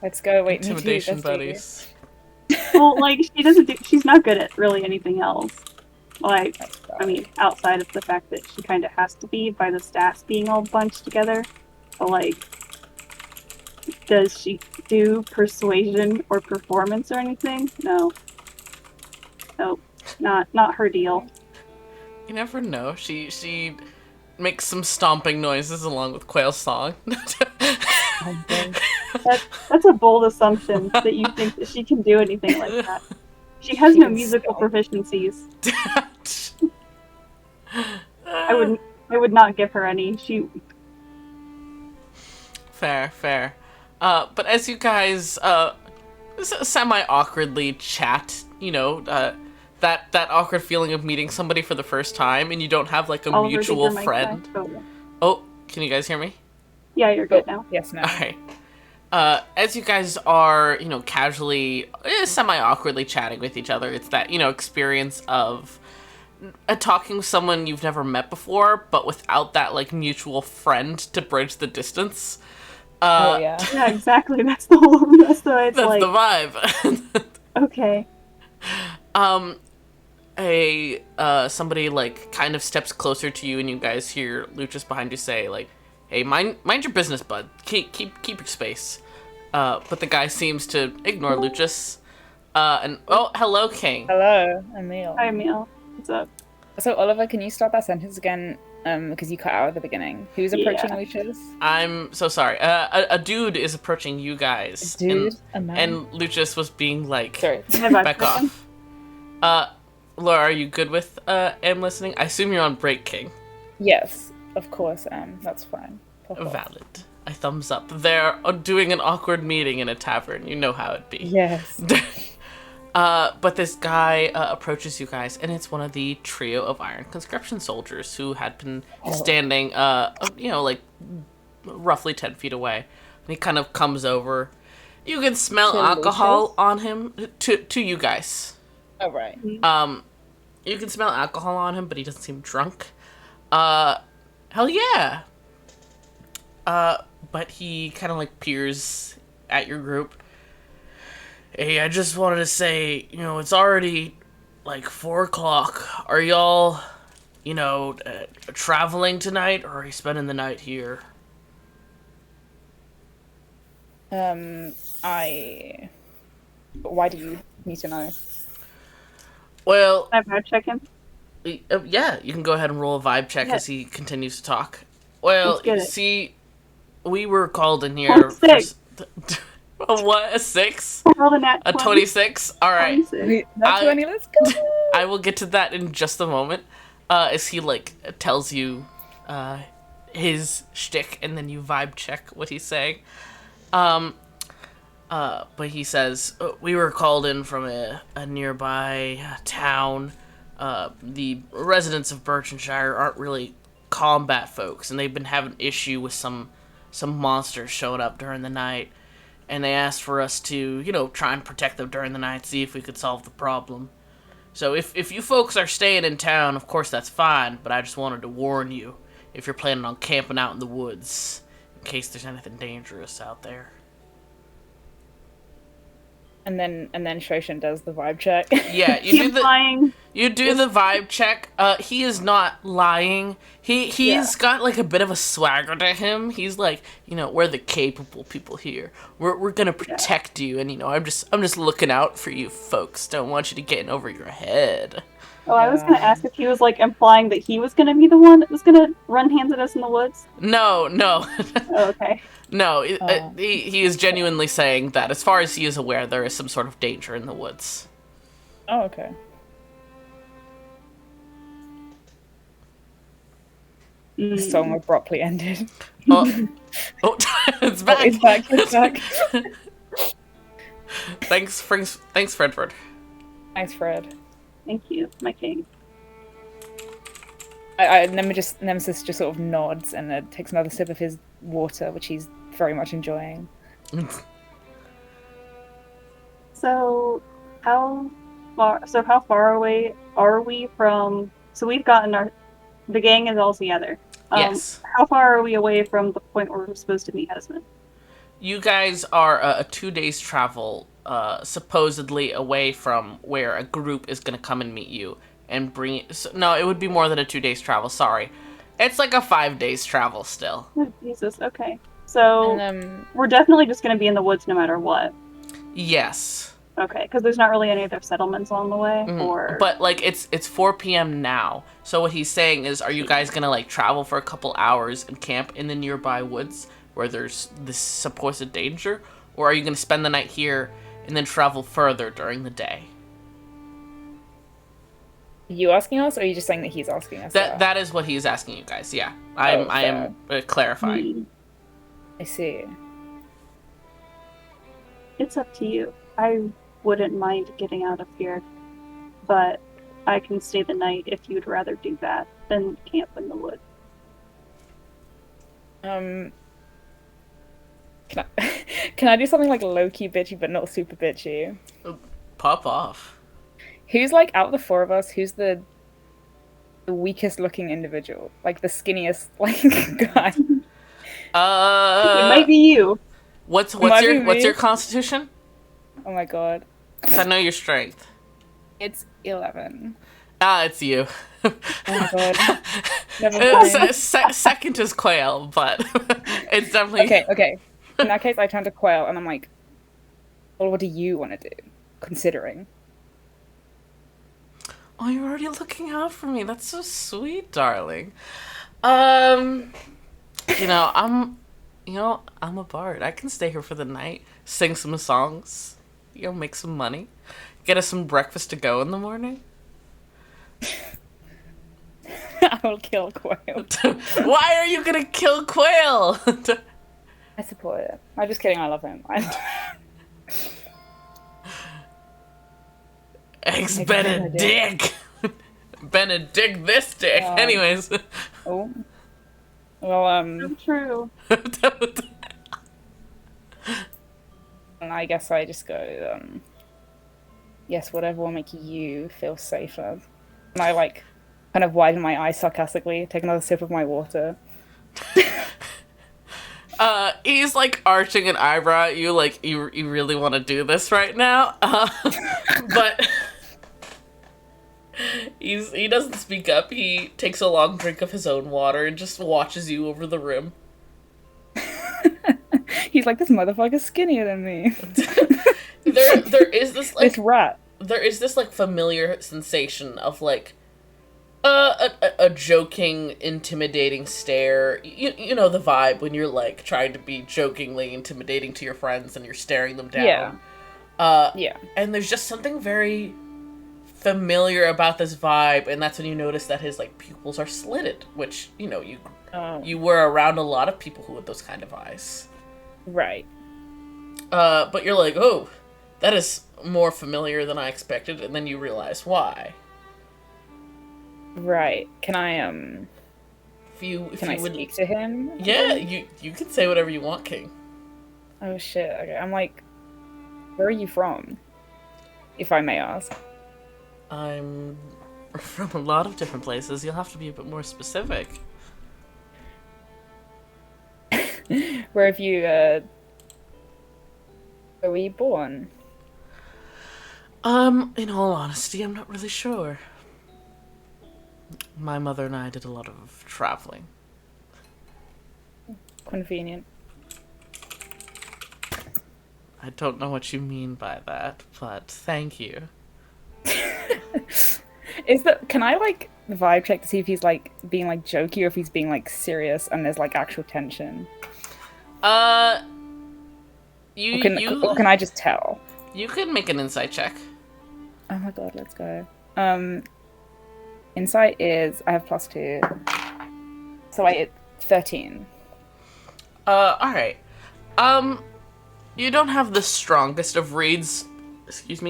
Let's go. Wait, me too. Intimidation Let's do buddies. Well, like she's not good at really anything else. Like, I mean, outside of the fact that she kind of has to be by the stats being all bunched together, but like, Does she do persuasion or performance or anything? No. Nope. Not her deal. You never know. She makes some stomping noises along with Quail's song. That's a bold assumption that you think that she can do anything like that. She has no musical proficiencies. I would not give her any. Fair. But as you guys semi-awkwardly chat, that awkward feeling of meeting somebody for the first time and you don't have like a Oliver, mutual did your mic friend. die? Oh, yeah. Oh, can you guys hear me? Yeah, you're good now. Yes, no. All right. As you guys are, casually, semi-awkwardly chatting with each other, it's that, experience of talking with someone you've never met before, but without that, like, mutual friend to bridge the distance. Oh, yeah. Yeah, exactly. That's the way it's That's like. the vibe. Okay. Somebody, like, kind of steps closer to you, and you guys hear Lucius behind you say, like, hey, mind your business, bud. Keep your space. But the guy seems to ignore Lucius. Hello, King. Hello, Emil. Hi, Emil. What's up? So, Oliver, can you start that sentence again? Because you cut out at the beginning. Who's approaching Lucius? I'm so sorry. A dude is approaching you guys. A dude? A man? And Lucius was being like, Sorry. back off. Laura, are you good with am listening? I assume you're on break, King. Yes, of course, that's fine. Valid. I thumbs up. They're doing an awkward meeting in a tavern. You know how it be. Yes. But this guy approaches you guys, and it's one of the trio of Iron Conscription soldiers who had been standing, like roughly 10 feet away. And he kind of comes over. You can smell alcohol on him. To you guys. Oh, right. You can smell alcohol on him, but he doesn't seem drunk. Hell yeah. But he kind of like peers at your group. Hey, I just wanted to say, it's already like 4:00. Are y'all, traveling tonight, or are you spending the night here? Why do you need to know? Well, Can I vibe check him? Yeah, you can go ahead and roll a vibe check as he continues to talk. Well, see, we were called in here for... What, a 6? A 26? Alright. Not 20, let's go! I will get to that in just a moment. As he, like, tells you his shtick, and then you vibe check what he's saying. But he says, we were called in from a nearby town. The residents of Birchenshire aren't really combat folks, and they've been having issue with some monsters showing up during the night. And they asked for us to, try and protect them during the night, see if we could solve the problem. So if you folks are staying in town, of course that's fine, but I just wanted to warn you if you're planning on camping out in the woods, in case there's anything dangerous out there. And then Shoshen does the vibe check. Yeah, you do the vibe check. He is not lying. He's got like a bit of a swagger to him. He's like, we're the capable people here. We're gonna protect you, and I'm just looking out for you folks. Don't want you to get in over your head. Oh, I was gonna ask if he was like implying that he was gonna be the one that was gonna run hands at us in the woods. No. Oh, okay. No, he is genuinely saying that as far as he is aware, there is some sort of danger in the woods. Oh, okay. The song abruptly ended. Oh, it's back. It's back. Thanks, Fredford. Thanks, Fred. Thank you, my king. Nemesis just sort of nods and takes another sip of his water, which he's very much enjoying. So how far away are we from? So we've gotten the gang is all together. Yes. How far are we away from the point where we're supposed to meet Husband? You guys are a 2 days travel, supposedly away from where a group is going to come and meet you and bring it. So, no, it would be more than a 2 days travel. Sorry, it's like a 5 days travel still. Oh, Jesus. Okay. So And we're definitely just going to be in the woods no matter what. Yes. Okay, because there's not really any other settlements along the way, or But like it's 4 p.m. now. So what he's saying is, are you guys gonna like travel for a couple hours and camp in the nearby woods where there's this supposed danger, or are you gonna spend the night here and then travel further during the day? you asking us, or are you just saying that he's asking us? That is what he's asking you guys. Yeah, I am clarifying. I see. it's up to you. I wouldn't mind getting out of here, but I can stay the night if you'd rather do that than camp in the woods. Can I can I do something like low key bitchy but not super bitchy? Pop off. Who's like out of the four of us? Who's the weakest looking individual? Like the skinniest like guy? It might be you. What's Might be what's me. your constitution? Oh my god, 'Cause I know your strength. it's 11. Ah, it's you. Oh my god, never mind. Second is Quail, but it's definitely Okay. In that case, I turn to Quail and I'm like, well, what do you want to do? Considering. Oh, you're already looking out for me. That's so sweet, darling. You know, I'm a bard. I can stay here for the night, sing some songs, make some money, get us some breakfast to go in the morning. I will kill Quail. Why are you gonna kill Quail? I support it. I'm just kidding. I love him. Eggs Eggs Benedict. Benedict this dick. Anyways. Oh. Well, True. and I guess I just go, yes, whatever will make you feel safer. And I like kind of widen my eyes sarcastically, take another sip of my water. He's like arching an eyebrow at you, like you really want to do this right now. But he doesn't speak up. He takes a long drink of his own water and just watches you over the rim. He's like, this motherfucker's skinnier than me. There is this like This rat. there is this like familiar sensation of like a joking, intimidating stare. You know the vibe when you're like trying to be jokingly intimidating to your friends and you're staring them down. Yeah. And there's just something very familiar about this vibe, and that's when you notice that his like pupils are slitted, which you were around a lot of people who had those kind of eyes. Right. But you're like, oh, that is more familiar than I expected, and then you realize why. Right. Can I If you would speak to him? Yeah, you can say whatever you want, King. Oh shit. Okay. I'm like, where are you from? If I may ask. I'm from a lot of different places. You'll have to be a bit more specific. Where have you where were you born? In all honesty, I'm not really sure. My mother and I did a lot of traveling. Convenient. I don't know what you mean by that, but thank you. Can I like vibe check to see if he's like being like jokey or if he's being like serious and there's like actual tension? Or can I just tell? You can make an insight check. Oh my god, let's go. Insight is I have +2. So I hit 13. Alright. You don't have the strongest of reads,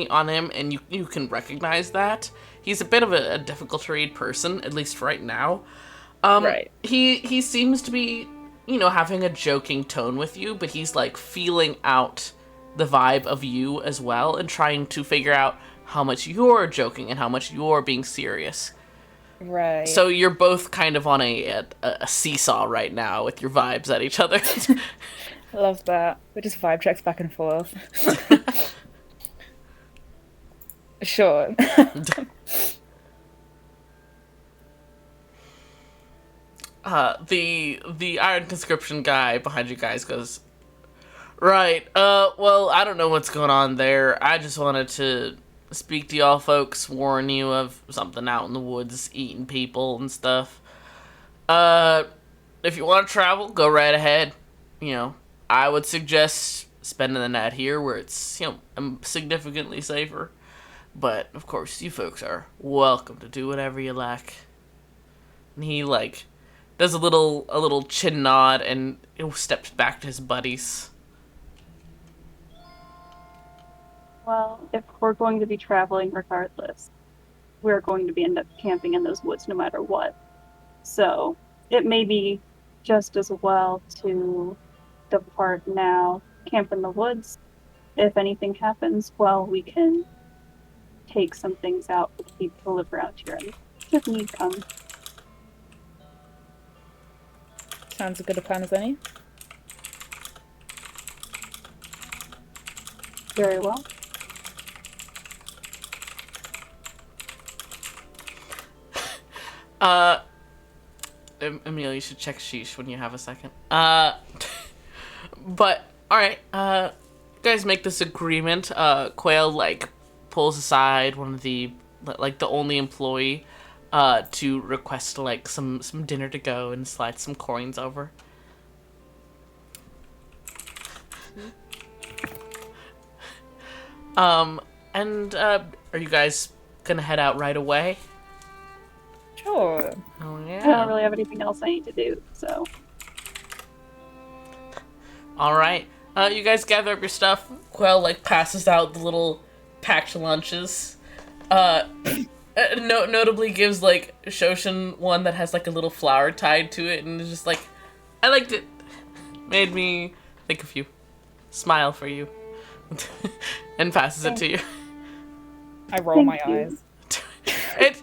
on him, and you can recognize that. He's a bit of a difficult to read person, at least right now. Right. He seems to be, having a joking tone with you, but he's like feeling out the vibe of you as well and trying to figure out how much you're joking and how much you're being serious. Right. So you're both kind of on a seesaw right now with your vibes at each other. Love that. We just vibe checks back and forth. Sure. The Iron Conscription guy behind you guys goes, right, well, I don't know what's going on there. I just wanted to speak to y'all folks, warn you of something out in the woods eating people and stuff. Uh, if you want to travel, go right ahead. You know, I would suggest spending the night here where it's, significantly safer. But, of course, you folks are welcome to do whatever you like. And he, does a little chin nod and steps back to his buddies. Well, if we're going to be traveling regardless, we're going to be end up camping in those woods no matter what. So it may be just as well to depart now, camp in the woods. If anything happens, well, we can take some things out for the people who live around here and if need comes. Sounds as good a plan as any. Very well. Emil, you should check Sheesh when you have a second. But, alright, you guys make this agreement. Quail, pulls aside one of the, the only employee, to request, some dinner to go and slide some coins over. And, are you guys gonna head out right away? Sure. Oh, yeah. I don't really have anything else I need to do, so. Alright. You guys gather up your stuff. Quell, passes out the little packed lunches. Notably gives, Shoshen one that has, a little flower tied to it, and is just I liked it. Made me think of you. Smile for you. And passes it to you. I roll my Thank you. eyes.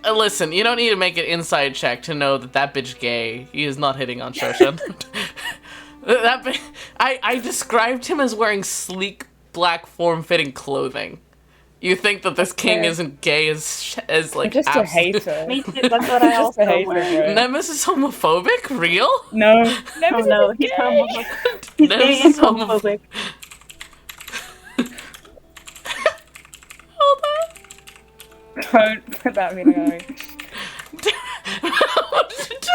Listen, you don't need to make an inside check to know that bitch gay. He is not hitting on Shoshen. I described him as wearing sleek, black, form-fitting clothing. You think that this king isn't gay as I'm just a hater. Me too, that's what I also hate wear. it, bro. Nemesis is homophobic? Real? No. Oh no, he's homophobic. He's gay Nemesis and is homophobic. Hold on. Don't put that in my eye. What did you do?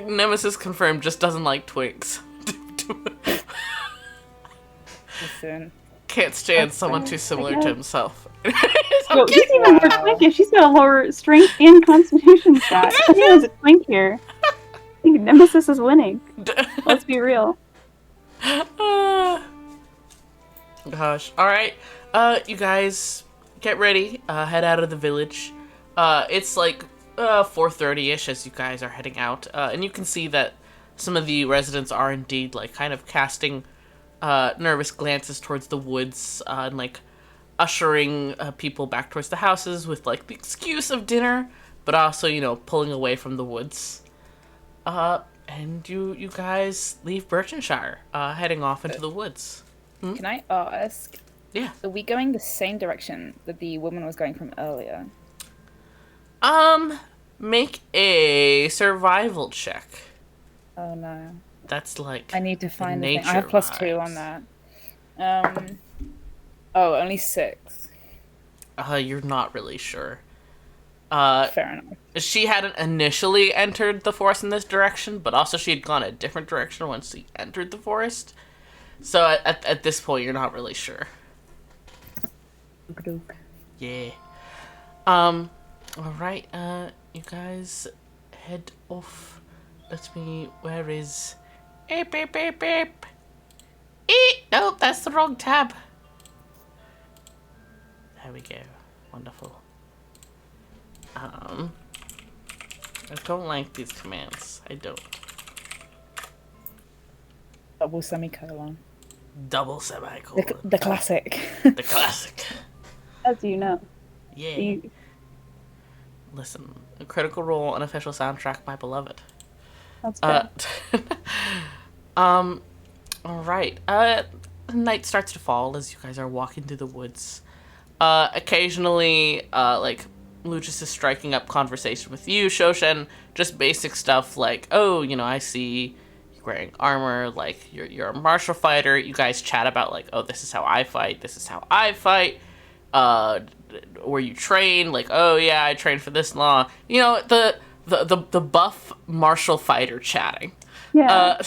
Nemesis confirmed just doesn't like twinks. Listen. Can't stand someone too similar to himself. Well, she's even more twinkish. She's got a lower strength and constitution stat. Everyone's a twink here. I think Nemesis is winning. Let's be real. Gosh. Alright. You guys get ready. Head out of the village. It's 4:30ish as you guys are heading out. And you can see that some of the residents are indeed kind of casting nervous glances towards the woods and ushering people back towards the houses with the excuse of dinner, but also pulling away from the woods. And you guys leave Birchenshire, heading off into the woods. Can I ask? Yeah. Are we going the same direction that the woman was going from earlier? Make a survival check. Oh no. That's I need to find the thing. nature I have +2 vibes. on that. Oh, only 6. You're not really sure. Fair enough. She hadn't initially entered the forest in this direction, but also she had gone a different direction once she entered the forest. So at this point, you're not really sure. Yeah. Alright, you guys head off. Where is... Beep, beep, beep, beep. Nope, that's the wrong tab. There we go. Wonderful. I don't like these commands. I don't. Double semicolon. Double semicolon. The classic. The classic. As you know. Yeah. Listen, a Critical Role, unofficial soundtrack, my beloved. That's good. All right. Night starts to fall as you guys are walking through the woods. Occasionally, like, Lucius is striking up conversation with you, Shoshen. Just basic stuff like, oh, I see you're wearing armor, like, you're a martial fighter. You guys chat about, like, oh, this is how I fight, this is how I fight. Uh, where you train, like, oh, yeah, I trained for this long. The buff martial fighter chatting. Yeah.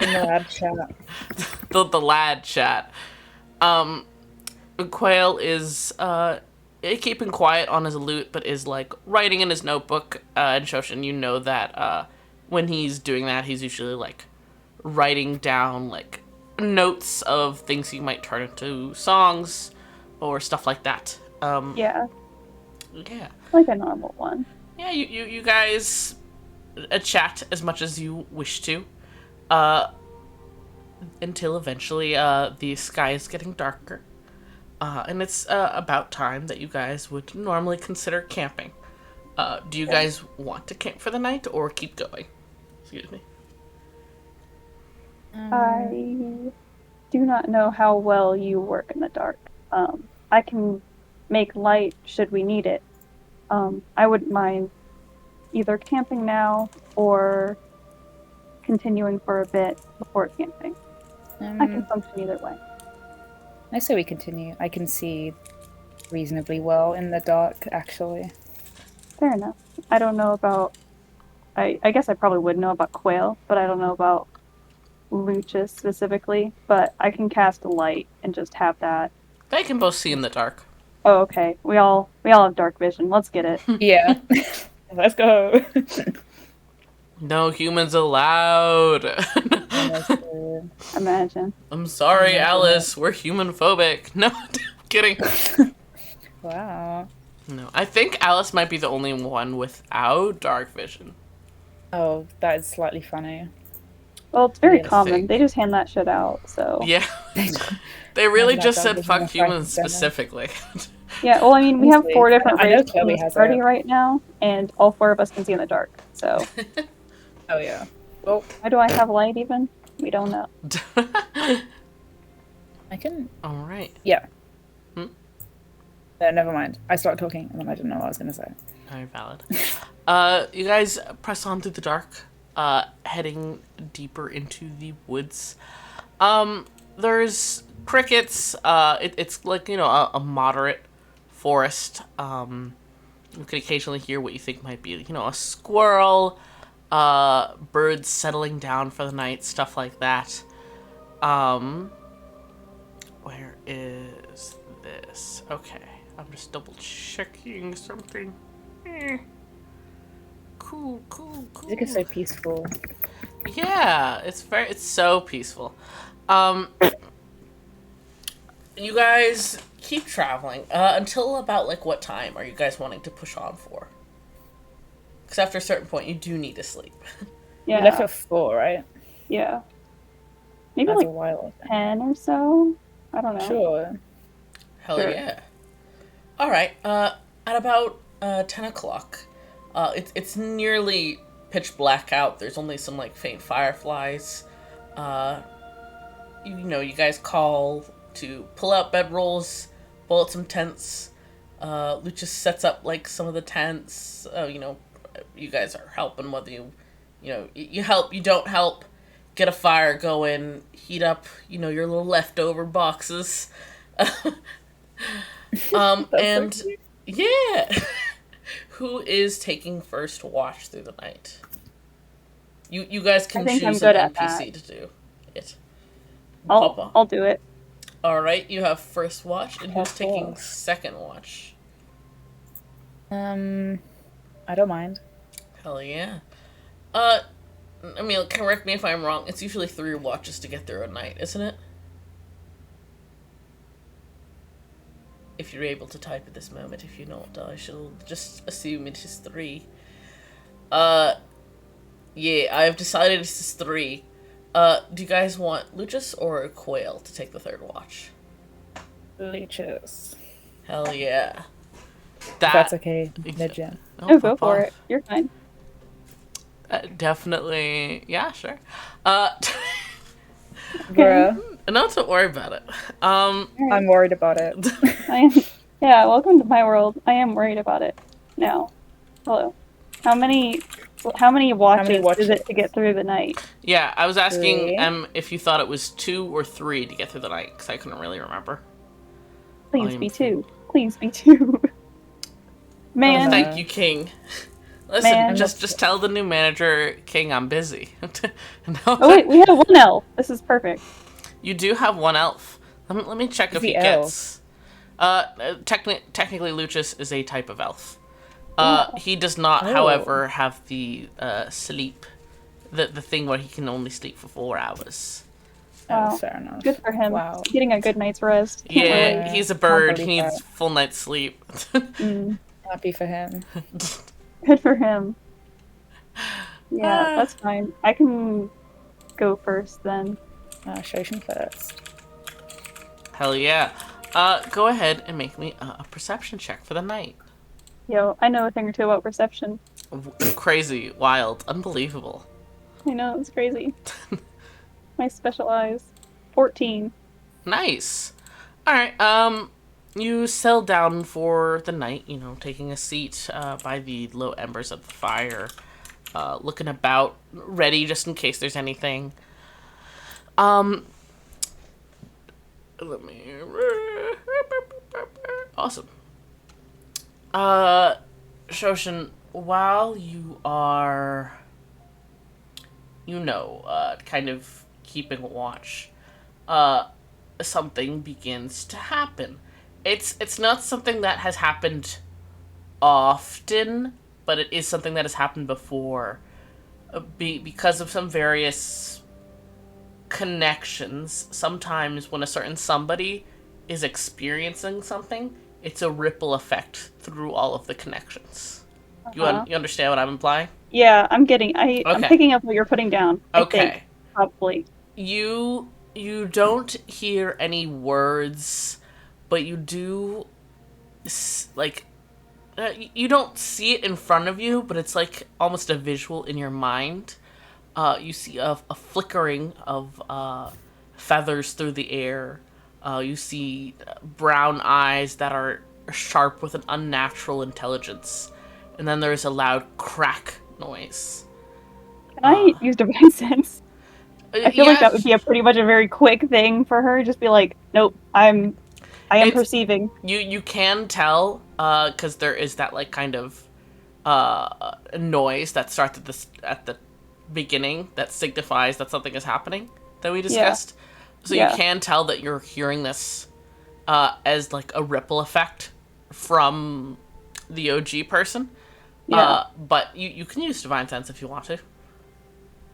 In the lab chat. The lad chat. Quail is keeping quiet on his lute, but is like writing in his notebook. And Shoshin, you know that when he's doing that, he's usually like writing down like notes of things he might turn into songs or stuff like that. Yeah. Yeah. Like a normal one. Yeah, you guys chat as much as you wish to. Until eventually the sky is getting darker. And it's about time that you guys would normally consider camping. Do you guys want to camp for the night or keep going? Excuse me. I do not know how well you work in the dark. I can make light should we need it. I wouldn't mind either camping now or continuing for a bit before camping. I can function either way. I say we continue. I can see reasonably well in the dark, actually. Fair enough. I don't know about... I guess I probably would know about Quail, but I don't know about Lucius specifically. But I can cast a light and just have that. They can both see in the dark. Oh, okay. We all have dark vision. Let's get it. Yeah. Let's go. No humans allowed. Imagine. I'm sorry, Alice. We're human phobic. No, I'm kidding. Wow. No, I think Alice might be the only one without dark vision. Oh, that is slightly funny. Well, it's very I common. think. They just hand that shit out, so... Yeah. They really Yeah, just dark said vision fuck and humans Frankenstein. specifically. Yeah, well, I mean, we have Honestly, 4 different I know races in Chloe this has party it. right now, and all 4 of us can see in the dark, so... Oh, yeah. Well, Why do I have light even? We don't know. I can... Alright. Yeah. Hmm? No, never mind. I started talking, and then I didn't know what I was going to say. Very valid. You guys press on through the dark, heading deeper into the woods. There's crickets. It's like, a moderate forest. You can occasionally hear what you think might be, a squirrel, birds settling down for the night, stuff like that. Where is this? Okay, I'm just double checking something. Cool. Music is so peaceful. Yeah, it's so peaceful. You guys keep traveling until about like what time are you guys wanting to push on for? Because after a certain point, you do need to sleep. Yeah, We left at 4, right? yeah. Maybe That's like a while. 10 or so? I don't know. Sure. Hell Sure. yeah. All right. At about 10 o'clock, it's nearly pitch black out. There's only some like faint fireflies. You guys call to pull out bedrolls, pull out some tents. Lucius sets up like some of the tents. You guys are helping whether you help, you don't help. Get a fire going, heat up, your little leftover boxes. And yeah. Who is taking first watch through the night? You guys can I think I'm choose good an at NPC to do it. I'll do it. Alright, you have first watch, and who's Of taking course. second watch? I don't mind. Hell yeah. Correct me if I'm wrong, it's usually 3 watches to get through a night, isn't it? If you're able to type at this moment, if you not, I shall just assume it is 3. Yeah, I have decided it is 3. Do you guys want Lucius or Quail to take the 3rd watch? Leeches. Hell yeah. That's okay. Mid-gen. Oh, go for it. You're fine. Definitely, yeah, sure. Bruh, No, don't worry about it. I'm worried about it. I am. Yeah, welcome to my world. I am worried about it. Now, hello. How many? How many watches is it to get through the night? Yeah, I was asking 3. if you thought it was 2 or 3 to get through the night, because I couldn't really remember. Please be 2. Please be 2. Oh Man, Thank no. you, King. Listen, man. just tell the new manager, King, I'm busy. No, Oh wait, we have 1 elf. This is perfect. you do have one elf. Let me check Is if he he elf? gets. Technically, Lucius is a type of elf. Oh. He does not, Oh. however, have the sleep, the thing where he can only sleep for 4 hours. Wow. Oh, fair enough. Good for him. Wow. Getting a good night's rest. Can't Yeah, relate. he's a Can't bird. He believe needs that. full night's sleep. Happy for him. Good for him. Yeah, Ah. that's fine. I can go first then. Shoshen first. Hell yeah. Go ahead and make me a perception check for the night. Yo, I know a thing or two about perception. Crazy, wild, unbelievable. I know, it's crazy. My special eyes. 14. Nice. All right. You settle down for the night. You know, taking a seat by the low embers of the fire, looking about, ready just in case there's anything. Let me. Awesome. Shoshen, while you are, kind of keeping watch, something begins to happen. It's not something that has happened often, but it is something that has happened before, because of some various connections. Sometimes when a certain somebody is experiencing something, it's a ripple effect through all of the connections. You understand what I'm implying? Yeah, I'm picking up what you're putting down. I think, Okay. probably. You don't hear any words, but you do like you don't see it in front of you, but it's like almost a visual in your mind. You see a flickering of feathers through the air. You see brown eyes that are sharp with an unnatural intelligence. And then there's a loud crack noise. Can I use divine sense? I feel like that would be a pretty much a very quick thing for her. Just be like, nope, I am perceiving. You can tell, because there is that like kind of noise that starts at the beginning that signifies that something is happening that we discussed. Yeah. So you can tell that you're hearing this as like a ripple effect from the OG person. Yeah. But you can use divine sense if you want to.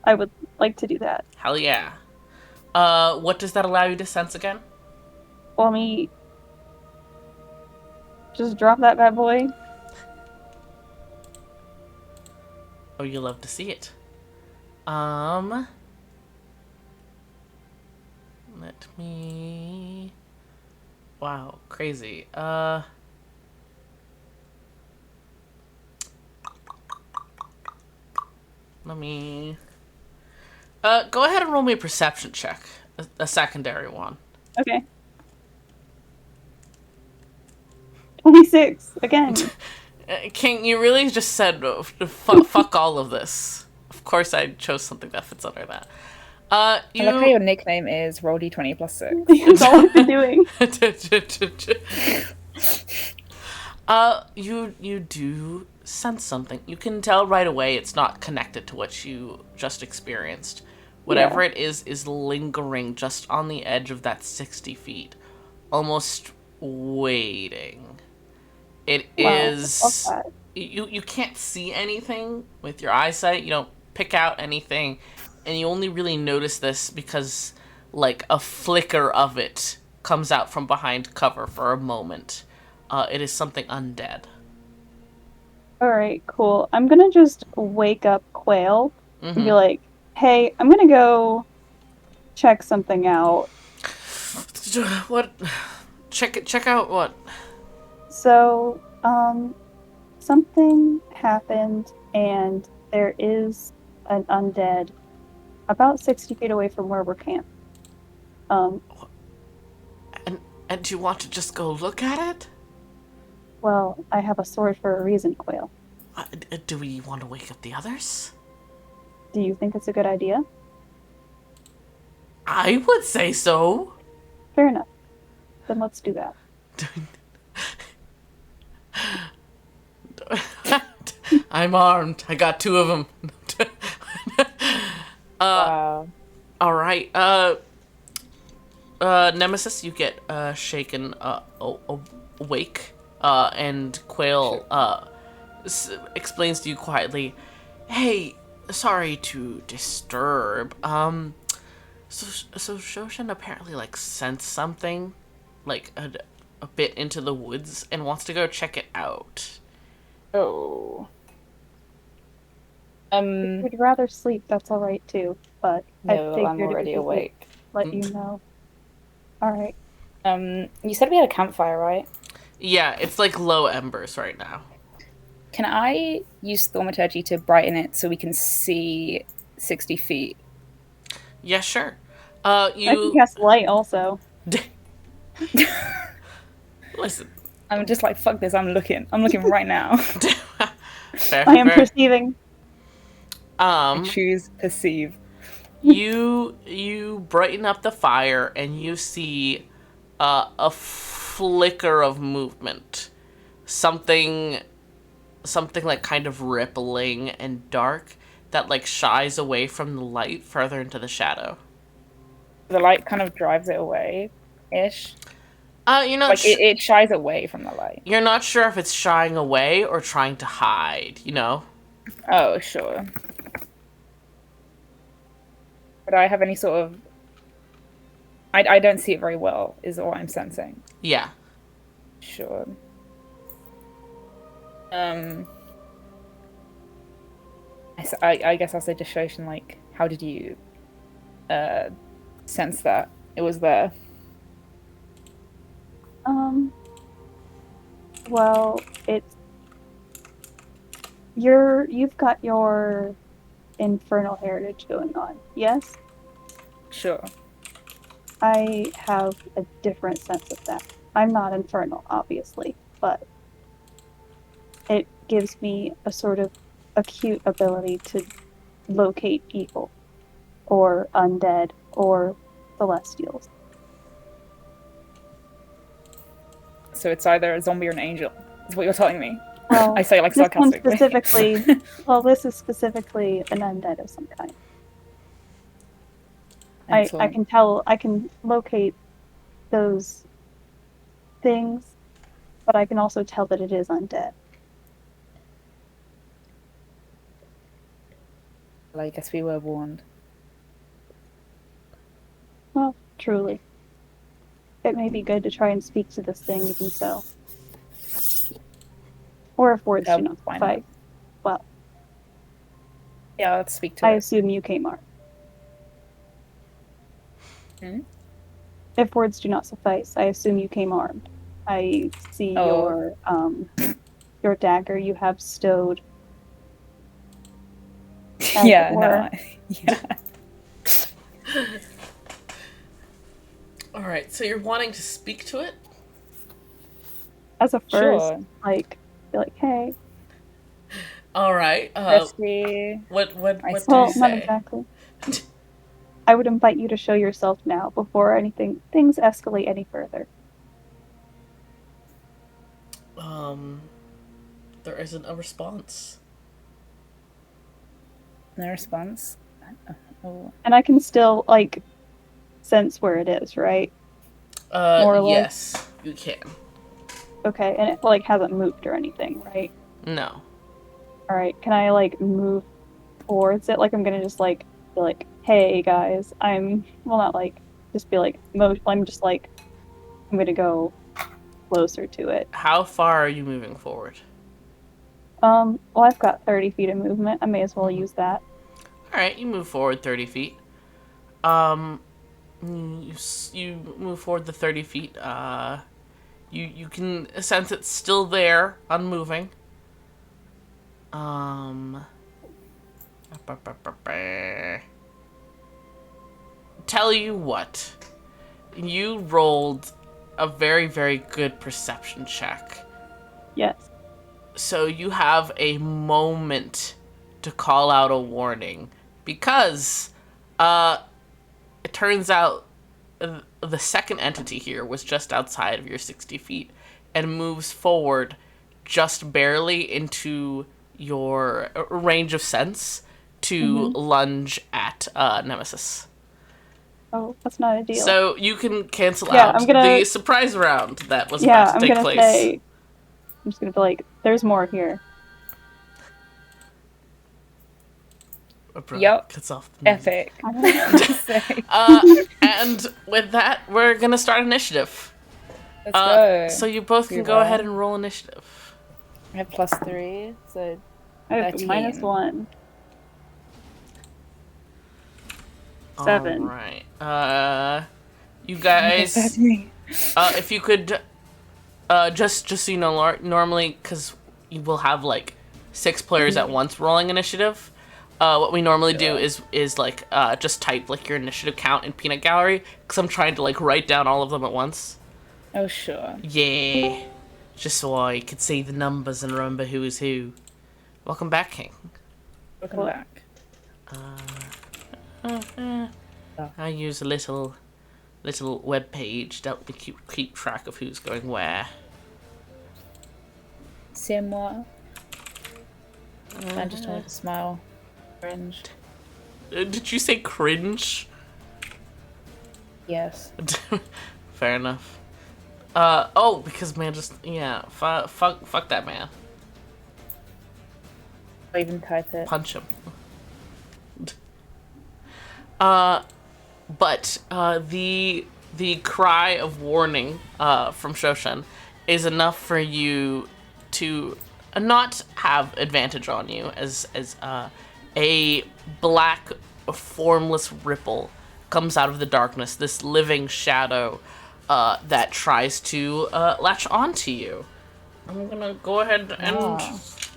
I would like to do that. Hell yeah. What does that allow you to sense again? Well, let me just drop that bad boy. Oh, you love to see it. Let me... Wow, crazy. Let me... go ahead and roll me a perception check. A secondary one. Okay. 26, again. King, you really just said, fuck all of this. Of course I chose something that fits under that. I like how your nickname is Roll D20 plus 6. That's all I've been doing. You do sense something. You can tell right away it's not connected to what you just experienced. Whatever it is lingering just on the edge of that 60 feet. Almost waiting. It is... You can't see anything with your eyesight. You don't pick out anything. And you only really notice this because, like, a flicker of it comes out from behind cover for a moment. It is something undead. Alright, cool. I'm gonna just wake up Quail and be like, hey, I'm gonna go check something out. What? Check out what? So, something happened and there is an undead about 60 feet away from where we're camped. Um, And do you want to just go look at it? well, I have a sword for a reason, Quail. Do we want to wake up the others? Do you think it's a good idea? I would say so. Fair enough. Then let's do that. I'm armed. I got 2 of them. Wow. All right. Nemesis, you get shaken awake. And Quail explains to you quietly, "Hey, sorry to disturb. So Shoshen apparently like sensed something, like a bit into the woods, and wants to go check it out." Oh. If you'd rather sleep, that's all right too. But I No, I'm figured it already would be good awake. to let you know. All right. You said we had a campfire, right? Yeah, it's like low embers right now. Can I use thaumaturgy to brighten it so we can see 60 feet? Yeah, sure. I can You cast light also. listen. I'm just like, fuck this, I'm looking. I'm looking right now. Fair, I am fair. perceiving. I choose perceive. You brighten up the fire and you see a flicker of movement. Something like kind of rippling and dark that like shies away from the light further into the shadow. The light kind of drives it away ish. You're not Like it shies away from the light. you're not sure if it's shying away or trying to hide, you know? Oh, sure. But I have any sort of I don't see it very well, is all I'm sensing. Yeah. Sure. I guess I'll say to Shoshin, like, how did you sense that it was there? Well, you've got your infernal heritage going on. Yes? Sure. I have a different sense of that. I'm not infernal, obviously, but it gives me a sort of acute ability to locate evil, or undead, or celestials. So it's either a zombie or an angel, is what you're telling me. Well, I say like this one sarcastically. specifically. Well, this is specifically an undead of some kind. I can tell. I can locate those things, but I can also tell that it is undead. Well, I guess we were warned. Well, truly. It may be good to try and speak to this thing even so. Or if words do not suffice. Well, yeah, let's speak to I it. assume you came armed. Hmm? If words do not suffice, I assume you came armed. I see your dagger you have stowed. Yeah, no. Yeah. Alright, so you're wanting to speak to it? As a first, Sure. like, be like, hey. Alright, Risky. what do you Well, say? not exactly. I would invite you to show yourself now before things escalate any further. There isn't a response. No response. Oh. And I can still, like, sense where it is, right? More or yes, less. you can. Okay, and it, like, hasn't moved or anything, right? No. Alright, can I, like, move towards it? Like, I'm gonna just, like, be like, hey, guys, well, not, like, just be like, I'm just, like, I'm gonna go closer to it. How far are you moving forward? Well, I've got 30 feet of movement. I may as well use that. Alright, you move forward 30 feet. You move forward the 30 feet. You can sense it's still there, unmoving. Tell you what. you rolled a very, very good perception check. Yes. So you have a moment to call out a warning because it turns out the second entity here was just outside of your 60 feet and moves forward just barely into your range of sense to lunge at Nemesis. Oh, that's not a deal. So you can cancel Yeah, out I'm gonna- the surprise round that was Yeah, about to I'm take gonna place. say. I'm just gonna be like, there's more here. Yup. Cuts off the music. Epic. And with that, we're gonna start initiative. Let's go. So you both can go ahead and roll initiative. I have +3, so I have 13. -1. 7. All right. You guys, That's me. if you could, just so you know, normally because you will have like 6 players at once rolling initiative. What we normally do is like just type like your initiative count in Peanut Gallery because I'm trying to like write down all of them at once. Oh, sure. Yeah, just so I could see the numbers and remember who is who. Welcome back, King. Welcome back. I use a little web page to help me keep track of who's going where. C'est moi. I just wanted to smile. Cringe. Did you say cringe? Yes. Fair enough. Oh, because man, just yeah, fuck that man. I'll even type it. Punch him. But the cry of warning from Shoshen is enough for you to not have advantage on you as a black formless ripple comes out of the darkness, this living shadow that tries to latch onto you. I'm gonna go ahead and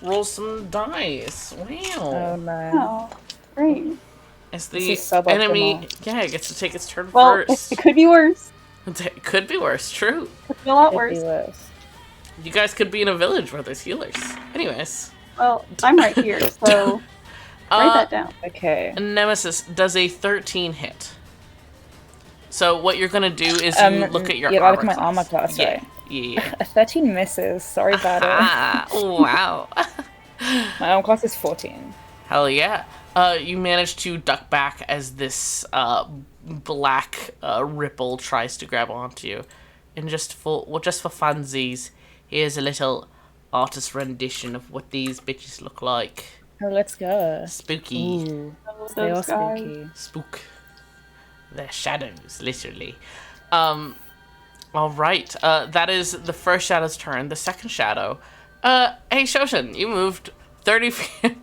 roll some dice. Wow. Oh no. Oh, great. As This the is suboptimal. enemy, it gets to take its turn Well, it first. could be worse. It could be worse, true. Could be a lot Could be worse. worse. You guys could be in a village where there's healers. Anyways. Well, I'm right here, so write that down. Okay. Nemesis does a 13 hit. So what you're gonna do is you look at your yeah, armor look at my class. armor class, yeah. right? Yeah. A 13 misses. Sorry about it. Ah, wow. My armor class is 14. Hell yeah. You manage to duck back as this black ripple tries to grab onto you. And just for funsies, here's a little artist rendition of what these bitches look like. Oh, let's go. Spooky. Ooh, they are Those guys. spooky. Spook. They're shadows, literally. Alright, that is the first shadow's turn. The second shadow. Hey, Shoshen, you moved 30 feet.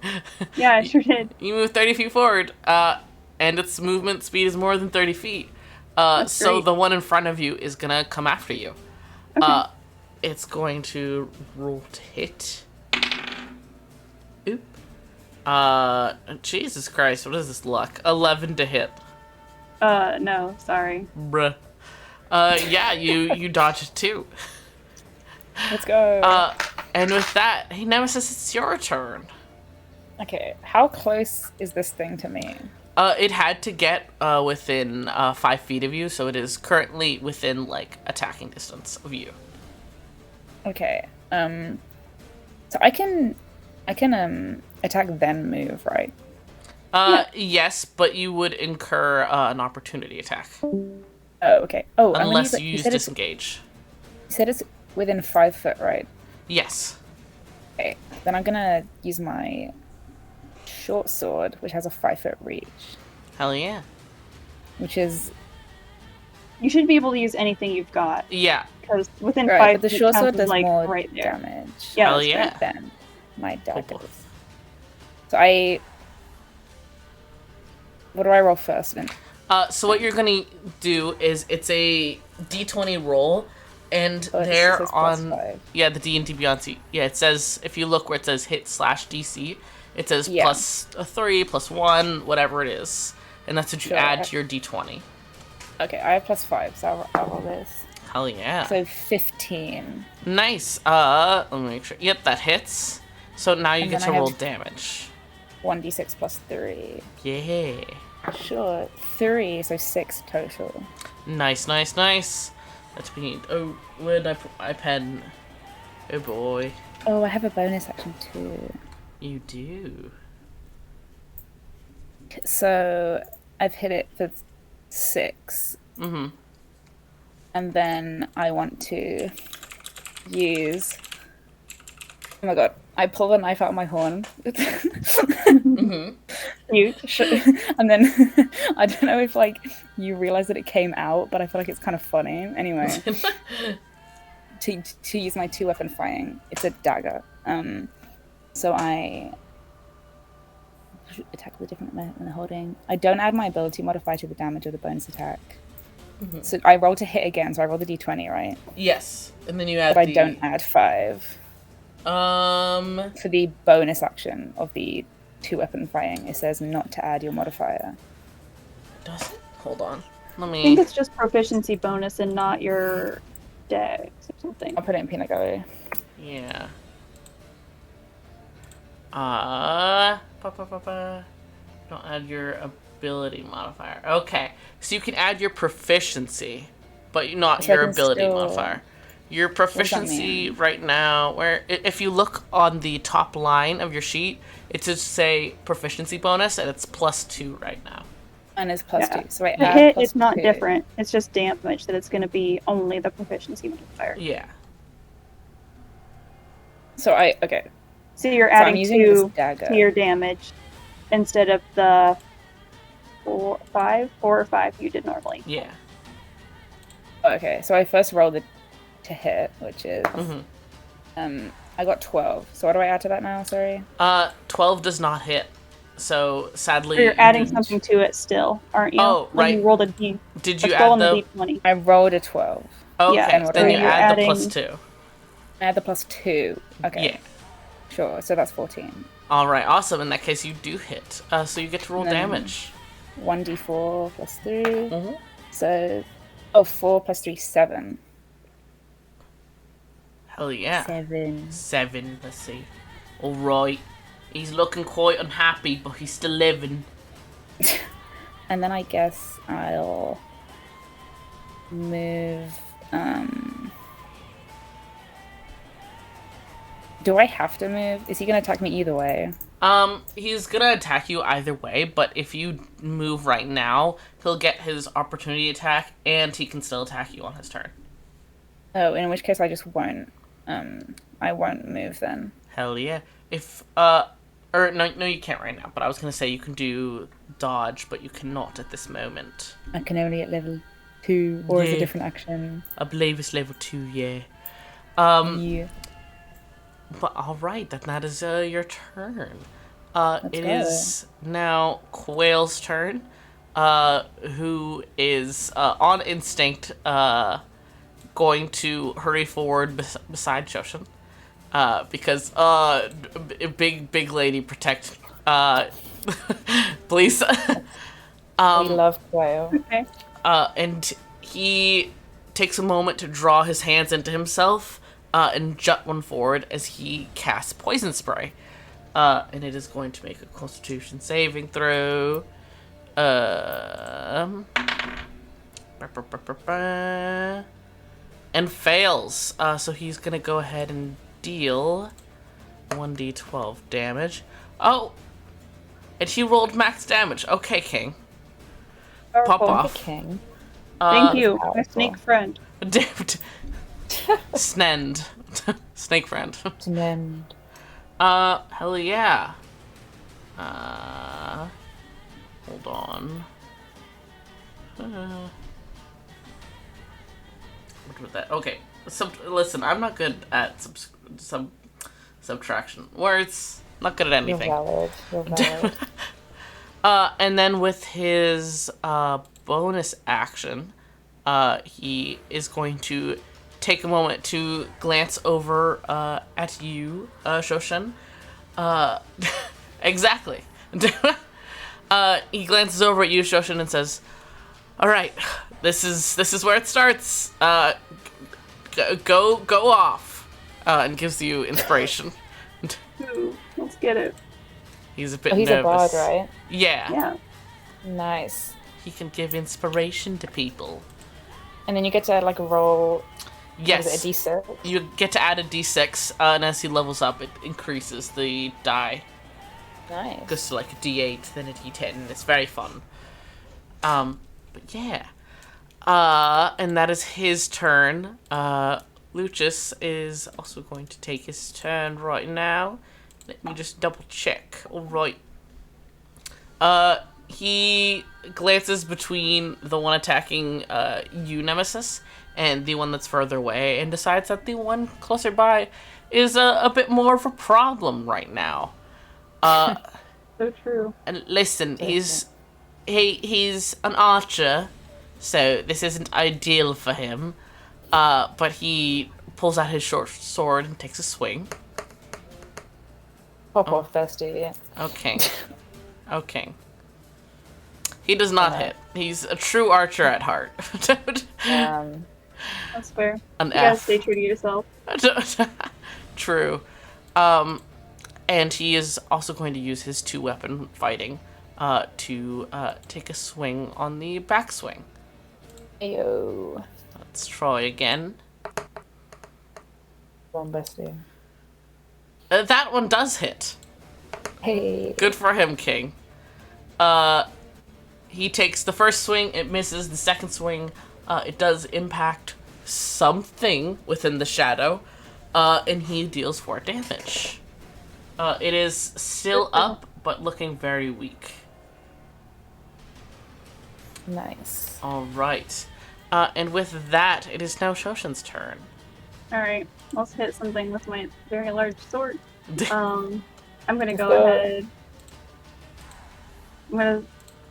Yeah, I sure did. You moved 30 feet forward, and its movement speed is more than 30 feet. That's So great. the one in front of you is gonna come after you. Okay. It's going to roll to hit. Oop. Jesus Christ, what is this luck? 11 to hit. No, sorry. Bruh. Yeah, you dodge it too. Let's go. And with that, hey Nemesis, it's your turn. Okay, how close is this thing to me? It had to get within 5 feet of you, so it is currently within like attacking distance of you. Okay. So I can attack then move, right? Yes, but you would incur an opportunity attack Oh, okay. Oh, I'm gonna unless use you it- use disengage. You said it's within 5 foot, right? Yes. Okay. Then I'm gonna use my short sword, which has a 5 foot reach, Hell yeah. which is You should be able to use anything you've got, Yeah. because within right. 5 But the feet short counts sword as, does like, more right there. damage. Yeah, Hell that's yeah. great. Than my Cool. daggers. So what do I roll first then? So what you're gonna do is it's a D20 roll, and Oh, it they're says on +5. yeah the D&D Beyond seat. Yeah, it says if you look where it says hit /DC, it says Yeah. +3, +1, whatever it is, and that's what you Sure. add to your D20. Okay, I have +5, so I'll roll this. Hell yeah. So 15. Nice. Let me make sure. Yep, that hits. So now you And get then to I roll have- damage. 1d6 +3. Yeah. Sure. 3, so 6 total. Nice, nice, nice. Let's be. Oh, where did I put my pen? Oh boy. Oh, I have a bonus action too. You do. So I've hit it for 6. Mm-hmm. And then I want to use. Oh my god! I pull the knife out of my horn. Cute. And then I don't know if like you realize that it came out, but I feel like it's kind of funny. Anyway, to use my 2-weapon fighting, it's a dagger. So I attack with a different amount when holding. I don't add my ability modifier to the damage of the bonus attack. So I roll to hit again. So I roll the d20, right? Yes, and then you add. But I don't add 5 For for the bonus action of the 2-weapon fighting. It says not to add your modifier. Does it? Hold on. Let I think me. it's just proficiency bonus and not your dex or something. I'll put it in peanut gallery. Yeah. Don't add your ability modifier. Okay, so you can add your proficiency, but not So I your can ability still- modifier. Your does that proficiency mean? right now, where if you look on the top line of your sheet, it should say proficiency bonus, and it's +2 right now. And it's +2. Yeah. So I The add hit plus is not 2. different. It's just damage that it's going to be only the proficiency modifier. Yeah. So okay. So you're So I'm adding using this 2 dagger. to your damage instead of the 4 or 5 you did normally. Yeah. Okay, so I first rolled it to hit, which is Mm-hmm. I got 12. So what do I add to that now? Sorry. 12 does not hit, so sadly. So you're adding didn't- something to it still, aren't you? Oh, When right. you rolled a D. Did a you roll add on the? D20. I rolled a 12. Okay, Yeah, and what then are you you add the adding? +2. I add the +2. Okay. Yeah. Sure. So that's 14. All right, awesome. In that case, you do hit. So you get to roll Then- damage. 1d4 +3. Mm-hmm. So 4 + 3, 7. Hell yeah. 7. 7. Let's see. All right. He's looking quite unhappy, but he's still living. And then I guess I'll move. Do I have to move? Is he gonna attack me either way? He's gonna attack you either way, but if you move right now, he'll get his opportunity attack, and he can still attack you on his turn. Oh, in which case I just won't. I won't move then. Hell yeah. If, or no, you can't right now, but I was gonna say you can do dodge, but you cannot at this moment. I can only at level 2, or is it Yeah. a different action? I believe it's level 2, yeah. Yeah. But alright, that is your turn. It go. is now Quail's turn, who is on instinct going to hurry forward beside Shoshen. Because big lady protect please. We love quail. Okay. And he takes a moment to draw his hands into himself and jut one forward as he casts poison spray. And it is going to make a Constitution saving throw. And fails. So he's gonna go ahead and deal 1d12 damage. Oh! And he rolled max damage. Okay, King. Pop Powerful. off. King. Thank you, my powerful. snake friend. Snend. Snake friend. And Hell yeah. Hold on. What was that? Okay. Listen, I'm not good at subtraction words. Not good at you're anything. valid. You're valid. And then with his bonus action, he is going to take a moment to glance over at you, Shoshen. Exactly. He glances over at you, Shoshen, and says, All right, this is where it starts. Go off, and gives you inspiration. Ooh, let's get it. He's a bit Oh, he's a bard, nervous. right? Yeah, Yeah. Nice. he can give inspiration to people. And then you get to like roll. What is Yes, it, a d6? you get to add a d6, and as he levels up, it increases the die. Goes Nice. to like a d8, then a d10. It's very fun. But yeah. And that is his turn. Lucius is also going to take his turn right now. Let me just double check. Alright. He glances between the one attacking you, Nemesis, and the one that's further away, and decides that the one closer by is a bit more of a problem right now. So true. And listen, he's an archer, so this isn't ideal for him. But he pulls out his short sword and takes a swing. Pop off, bestie. Okay. Okay. He does not hit. He's a true archer at heart. Um, That's fair. An You gotta F. stay true to yourself. True. And he is also going to use his 2-weapon fighting to take a swing on the backswing. Ayo. Let's try again. Come on, bestie. That one does hit. Hey. Good for him, King. He takes the first swing, it misses. The second swing, it does impact something within the shadow, and he deals 4 damage. It is still up, but looking very weak. Nice. All right. And with that, it is now Shoshen's turn. Alright, let's hit something with my very large sword. I'm gonna Let's go go. ahead. I'm gonna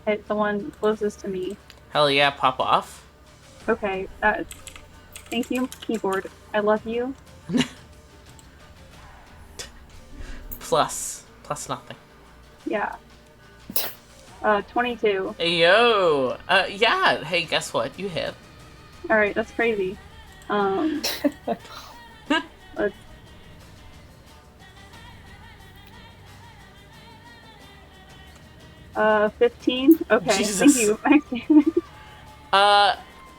hit the one closest to me. Hell yeah, pop off. Okay, thank you, keyboard. I love you. Plus nothing. Yeah. 22. Hey, yo. Yeah. Hey, guess what? You hit. Alright, that's crazy. Let's... 15? Okay, Jesus. thank you.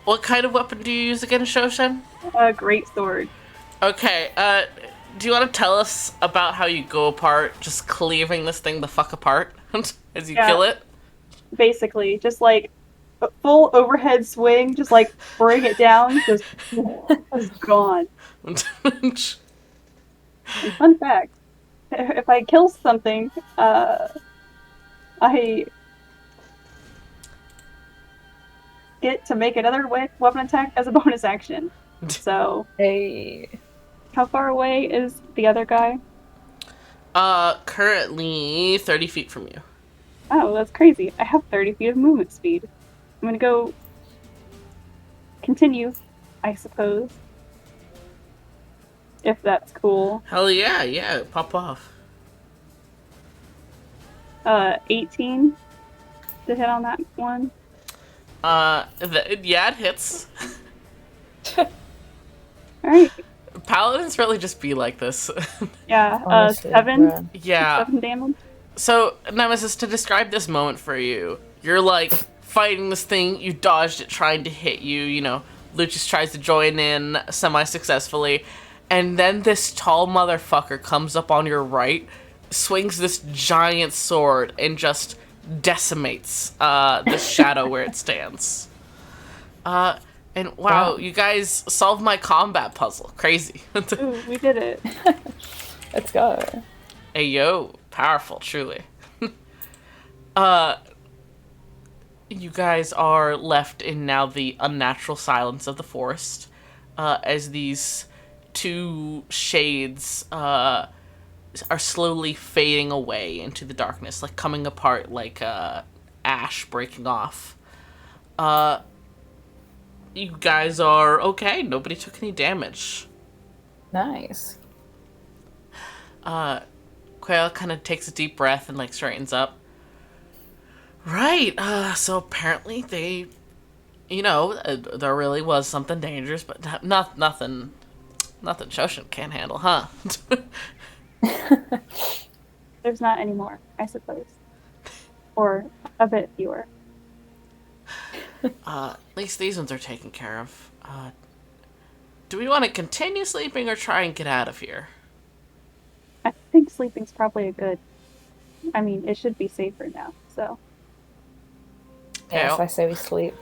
What kind of weapon do you use again, Shoshen? Great sword. Okay, do you want to tell us about how you go apart, just cleaving this thing the fuck apart as you kill it? Basically, just like a full overhead swing, just like bring it down, just it's gone. And fun fact, if I kill something, I get to make another weapon attack as a bonus action. So, Hey. how far away is the other guy? Currently 30 feet from you. Oh, that's crazy. I have 30 feet of movement speed. I'm gonna go continue, I suppose. If that's cool. Hell yeah, yeah, pop off. 18 to hit on that one. Yeah, it hits. Alright. Paladins really just be like this. Yeah, Honestly, 7? bruh. Yeah. 7 damage? So, Nemesis, to describe this moment for you, you're like fighting this thing, you dodged it trying to hit you, you know, Lucius tries to join in semi-successfully, and then this tall motherfucker comes up on your right, swings this giant sword, and just decimates the shadow where it stands. And wow, you guys solved my combat puzzle. Crazy. Ooh, we did it. Let's go. Hey yo, powerful, truly. You guys are left in now the unnatural silence of the forest, as these 2 shades are slowly fading away into the darkness, like coming apart like ash breaking off. You guys are okay. Nobody took any damage. Nice. Quail kind of takes a deep breath and like straightens up. Right, so apparently they There really was something dangerous, but nothing Shoshen can't handle, huh? There's not any more, I suppose. Or a bit fewer. At least these ones are taken care of. Do we want to continue sleeping or try and get out of here? I think sleeping's probably a good. I mean, it should be safer now, so. Yes, Okay. I say we sleep.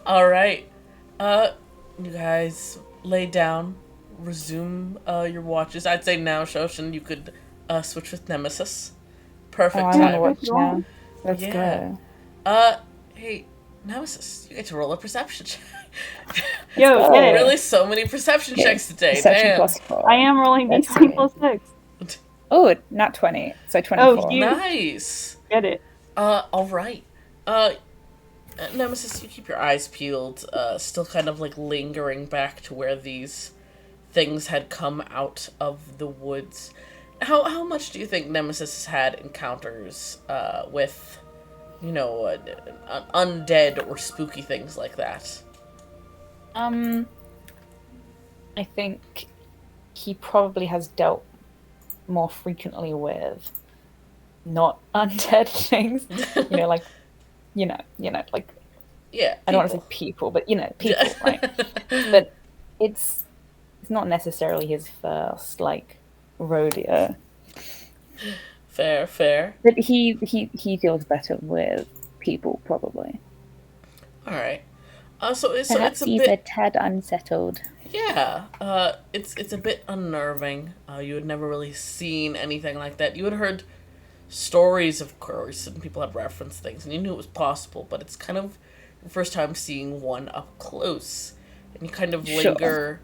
All right. You guys lay down, resume your watches. I'd say now, Shoshin, you could switch with Nemesis. Perfect I'm on time. watch now. Let's Yeah. go. Hey, Nemesis, you get to roll a perception check. Yo, go. get it. Really, so many perception checks today. Perception Damn. plus 4. I am rolling Let's d20 see. plus 6. Oh, not 20. So 24. huge. Nice. Get it. All right. Nemesis, you keep your eyes peeled, still kind of like lingering back to where these things had come out of the woods. How much do you think Nemesis has had encounters with, undead or spooky things like that? I think he probably has dealt more frequently with not undead things. Like, like Yeah, I don't want to say people, but people, right? But it's not necessarily his first like rodeo. Fair. But he feels better with people, probably. All right. So it's Perhaps a he's bit. a tad unsettled. Yeah, it's a bit unnerving. You had never really seen anything like that. You had heard stories, of course, and people had referenced things, and you knew it was possible, but it's kind of your first time seeing one up close, and you kind of linger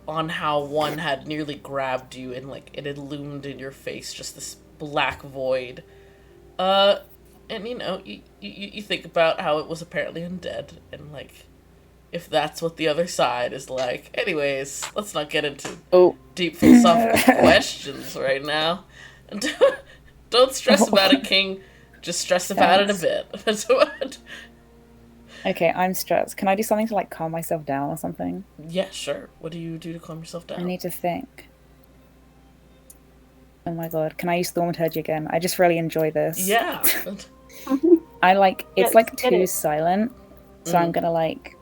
on how one had nearly grabbed you, and like it had loomed in your face, just this black void. And you think about how it was apparently undead, and like, if that's what the other side is like. Anyways, let's not get into deep philosophical questions right now. Don't stress about it, King. Just stress about it a bit. Okay, I'm stressed. Can I do something to like calm myself down or something? Yeah, sure. What do you do to calm yourself down? I need to think. Oh my god, can I use thaumaturgy again? I just really enjoy this. Yeah. I like it's Yes, like get too it. silent, so I'm gonna like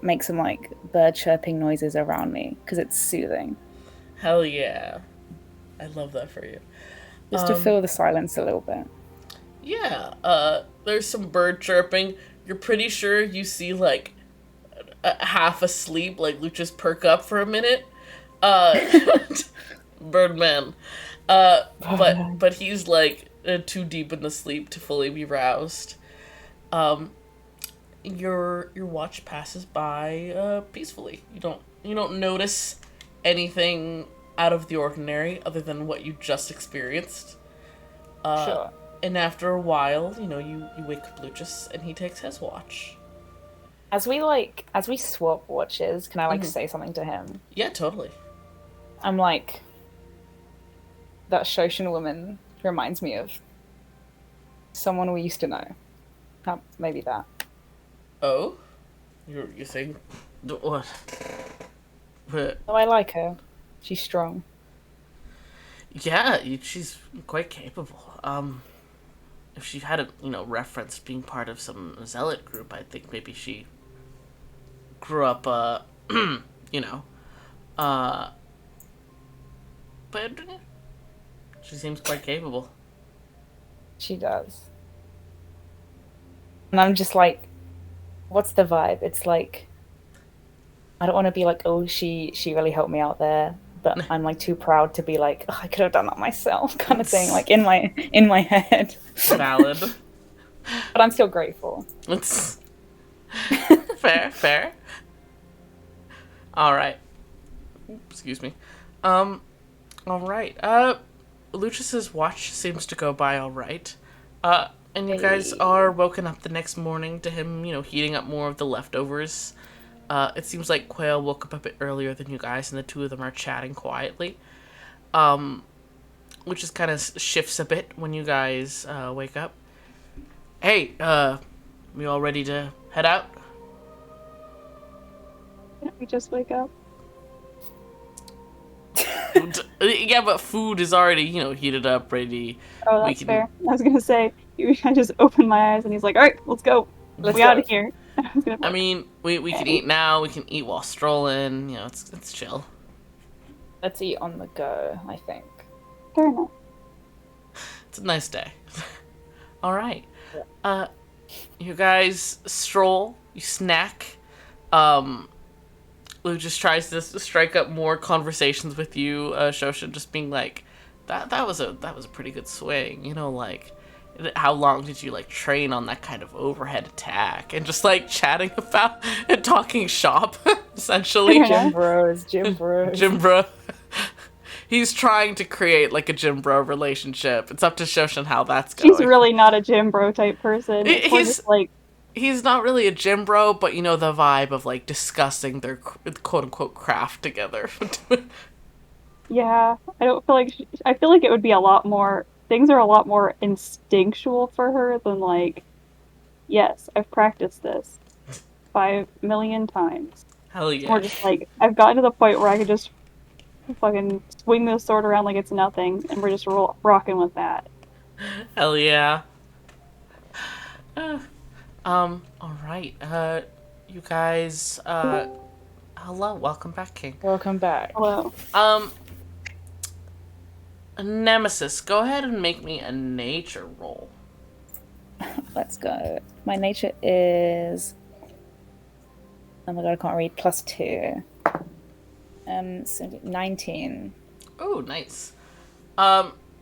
make some like bird chirping noises around me because it's soothing. Hell yeah. I love that for you. Just to fill the silence a little bit. Yeah, there's some bird chirping. You're pretty sure you see, like, half asleep, like, Lucha's perk up for a minute. Birdman. But he's, like, too deep in the sleep to fully be roused. Your watch passes by, peacefully. You don't notice anything out of the ordinary other than what you just experienced. Sure. And after a while, you wake up Lucius and he takes his watch. As we swap watches, can I like say something to him? Yeah, totally. I'm like, that Shoshen woman reminds me of someone we used to know. Maybe that. Oh? You think what? But Oh, I like her. She's strong. yeah, she's quite capable. If she hadn't, referenced being part of some zealot group, I think maybe she grew up, but she seems quite capable. She does. And I'm just like, what's the vibe? It's like, I don't want to be like, oh, she really helped me out there, but I'm like too proud to be like, oh, I could have done that myself, kind of thing, like in my head. Valid. But I'm still grateful. It's fair. All right. Excuse me. All right. Lucius's watch seems to go by all right. And you guys are woken up the next morning to him, heating up more of the leftovers. It seems like Quail woke up a bit earlier than you guys, and the two of them are chatting quietly. Which just kind of shifts a bit when you guys wake up. Hey, we all ready to head out? Can't we just wake up? Yeah, but food is already, heated up, ready. Oh, We that's can. fair. I was gonna say, I just opened my eyes and he's like, all right, let's go. Let's We go. out of here. I was gonna be I like, mean, we can eat now. We can eat while strolling. It's chill. Let's eat on the go, I think. fair enough. It's a nice day. All right. You guys stroll. You snack. Lou just tries to strike up more conversations with you, Shoshen, just being like, that was a pretty good swing. Like, how long did you like train on that kind of overhead attack? And just like chatting about and talking shop, essentially. Yeah. Gym bros. Gym bro. He's trying to create like a gym bro relationship. It's up to Shoshen how that's going. She's really not a gym bro type person. It's more just like, He's not really a gym bro, but the vibe of like discussing their quote unquote craft together. yeah, I feel like it would be a lot more, things are a lot more instinctual for her than like, yes, I've practiced this 5 million times. Hell yeah. Or just like, I've gotten to the point where I could just fucking swing the sword around like it's nothing, and we're just rocking with that. Hell yeah. All right. You guys. Hello. Welcome back, King. Welcome back. Hello. Nemesis, go ahead and make me a nature roll. Let's go. My nature is... Oh my god, I can't read. +2. So 19. Oh, nice.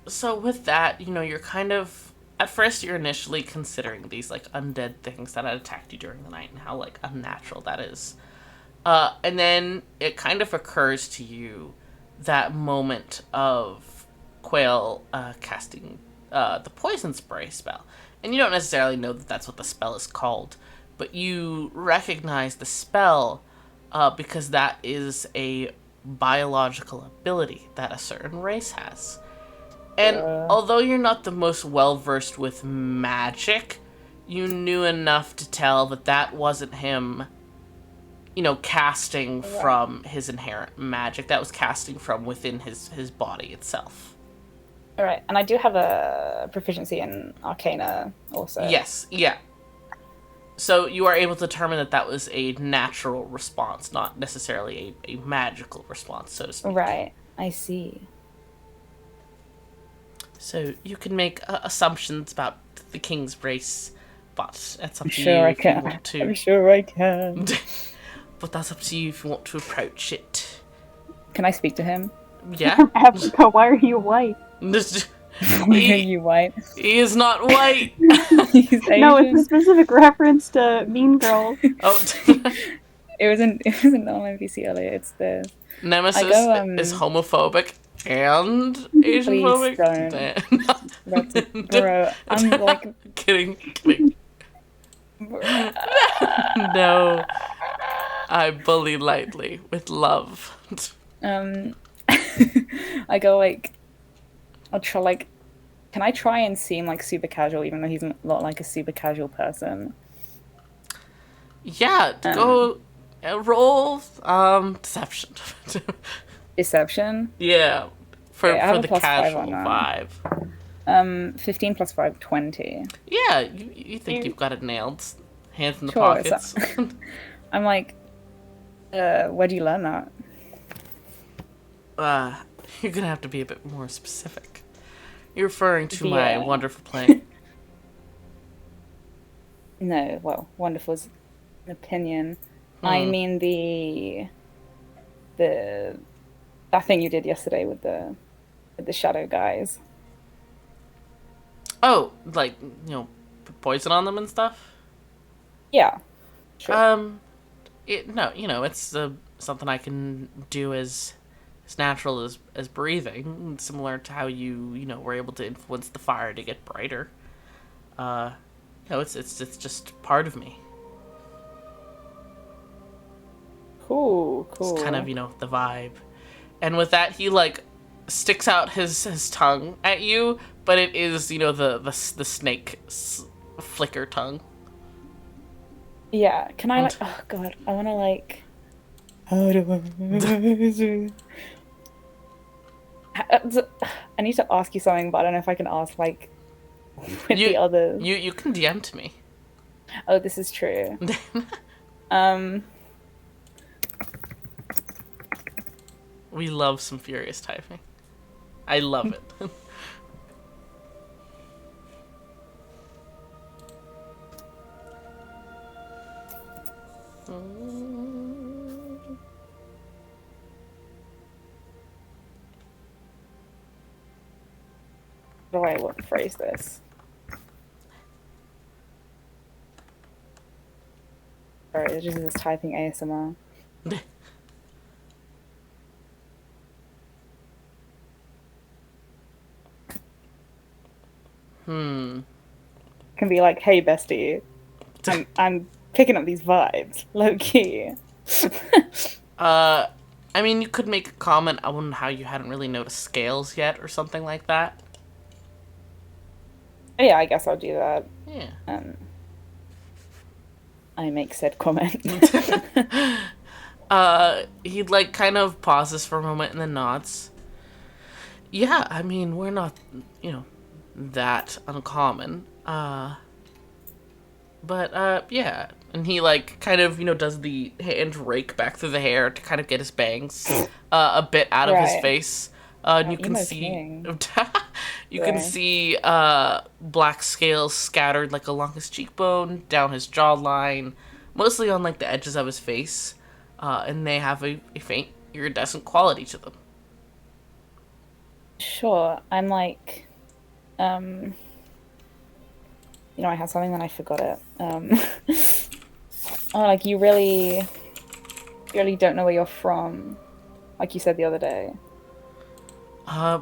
So with that, you're kind of... At first, you're initially considering these, like, undead things that had attacked you during the night and how, like, unnatural that is. And then it kind of occurs to you that moment of Quail casting the poison spray spell. And you don't necessarily know that that's what the spell is called, but you recognize the spell because that is a biological ability that a certain race has. And although you're not the most well-versed with magic, you knew enough to tell that that wasn't him, casting from his inherent magic. That was casting from within his body itself. Alright, and I do have a proficiency in Arcana also. Yes, yeah. So you are able to determine that that was a natural response, not necessarily a magical response, so to speak. Right, I see. So you can make assumptions about the king's race, but that's up to Sure you I if you can. want to. I'm sure I can. But that's up to you if you want to approach it. Can I speak to him? Yeah? Africa, why are you white? Why are you white? He is not white! He's Asian. No, it's a specific reference to Mean Girls. Oh, It was an NPC earlier. It's the Nemesis is homophobic and Asian phobic. don't. That's, bro. I'm like Kidding. No. I bully lightly with love. I go like I'll try like can I try and seem like super casual even though he's not like a super casual person? Yeah, go roll deception. Deception? Yeah. For Okay, I have the a +5 casual on that. vibe. 15 + 5, 20. Yeah, you think you've got it nailed. Hands in the Sure, pockets. I'm like, where'd you learn that? You're gonna have to be a bit more specific. You're referring to Yeah. my wonderful plane. No, well, wonderful is an opinion. I mean that thing you did yesterday with the shadow guys. Oh, like, put poison on them and stuff? Yeah. Sure. It's something I can do as natural as breathing, similar to how you were able to influence the fire to get brighter. It's just part of me. Cool. It's kind of, the vibe. And with that, he, like, sticks out his tongue at you, but it is, the snake flicker tongue. Yeah, can I like? Oh God, I want to like. How do I need to ask you something, but I don't know if I can ask like with You the others. you can DM to me. Oh, this is true. Um, We love some furious typing. I love it. how do I want to phrase this? Sorry, this is just typing ASMR. Hmm. Can be like, "Hey, bestie, I'm picking up these vibes, low key." Uh, I mean, you could make a comment on how you hadn't really noticed scales yet, or something like that. Yeah, I guess I'll do that. Yeah. Um, I make said comment. He like kind of pauses for a moment and then nods. Yeah, I mean, we're not, you know, that uncommon. But yeah. And he like kind of, does the hand rake back through the hair to kind of get his bangs a bit out of his Right. face. And you can Emo see king. you can Right. see black scales scattered like along his cheekbone, down his jawline, mostly on like the edges of his face. And they have a faint iridescent quality to them. Sure. I'm like, um, I had something and I forgot it. Oh, like you really don't know where you're from, like you said the other day. Uh,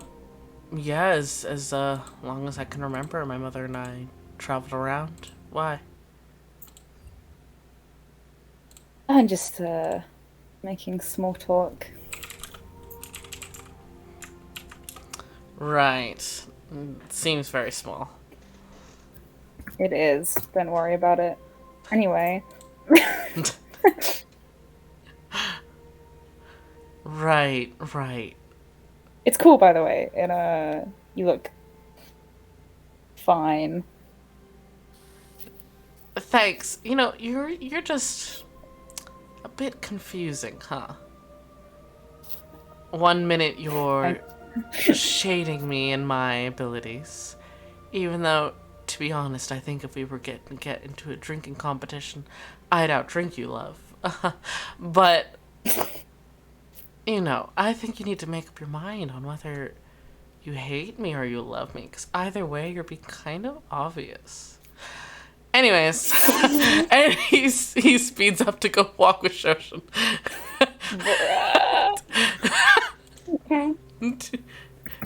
yeah, as long as I can remember, my mother and I traveled around. Why? I'm just making small talk. Right. Seems very small. It is. Don't worry about it. Anyway, Right, right. it's cool by the way. And you look fine. Thanks. You're just a bit confusing, huh? One minute I you're shading me and my abilities, even though, to be honest, I think if we were get into a drinking competition, I'd outdrink you, love. But I think you need to make up your mind on whether you hate me or you love me, because either way, you're being kind of obvious. Anyways, and he speeds up to go walk with Shoshen. Bruh. Okay.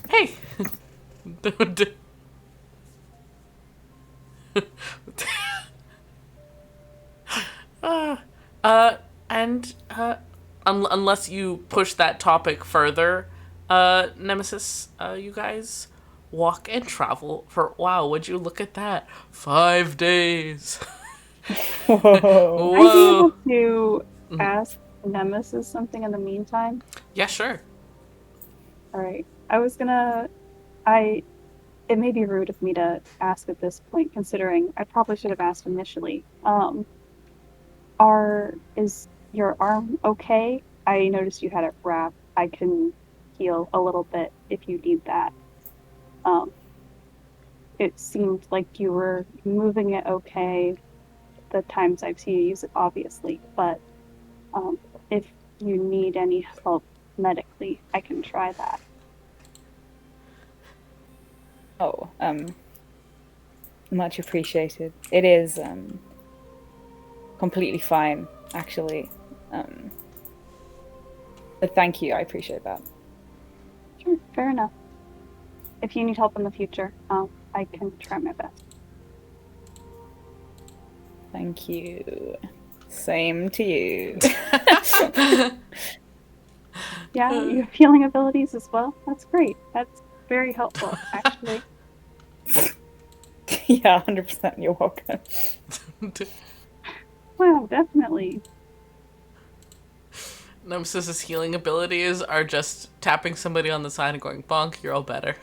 Hey. And unless you push that topic further, Nemesis, you guys walk and travel for, wow, would you look at that, 5 days. Whoa. I'd be able Whoa. to ask Nemesis something in the meantime. Yeah, sure. All right. I it may be rude of me to ask at this point, considering I probably should have asked initially. Is your arm okay? I noticed you had it wrapped. I can heal a little bit if you need that. Um, it seemed like you were moving it okay the times I've seen you use it, obviously, but um, if you need any help medically, I can try that. Oh, much appreciated. It is completely fine, actually. Um, but thank you. I appreciate that. Sure, fair enough. If you need help in the future, I can try my best. Thank you. Same to you. Yeah, you have healing abilities as well. That's great. That's very helpful, actually. Yeah, 100%. You're welcome. Well, definitely. Nemesis's healing abilities are just tapping somebody on the side and going, bonk, you're all better.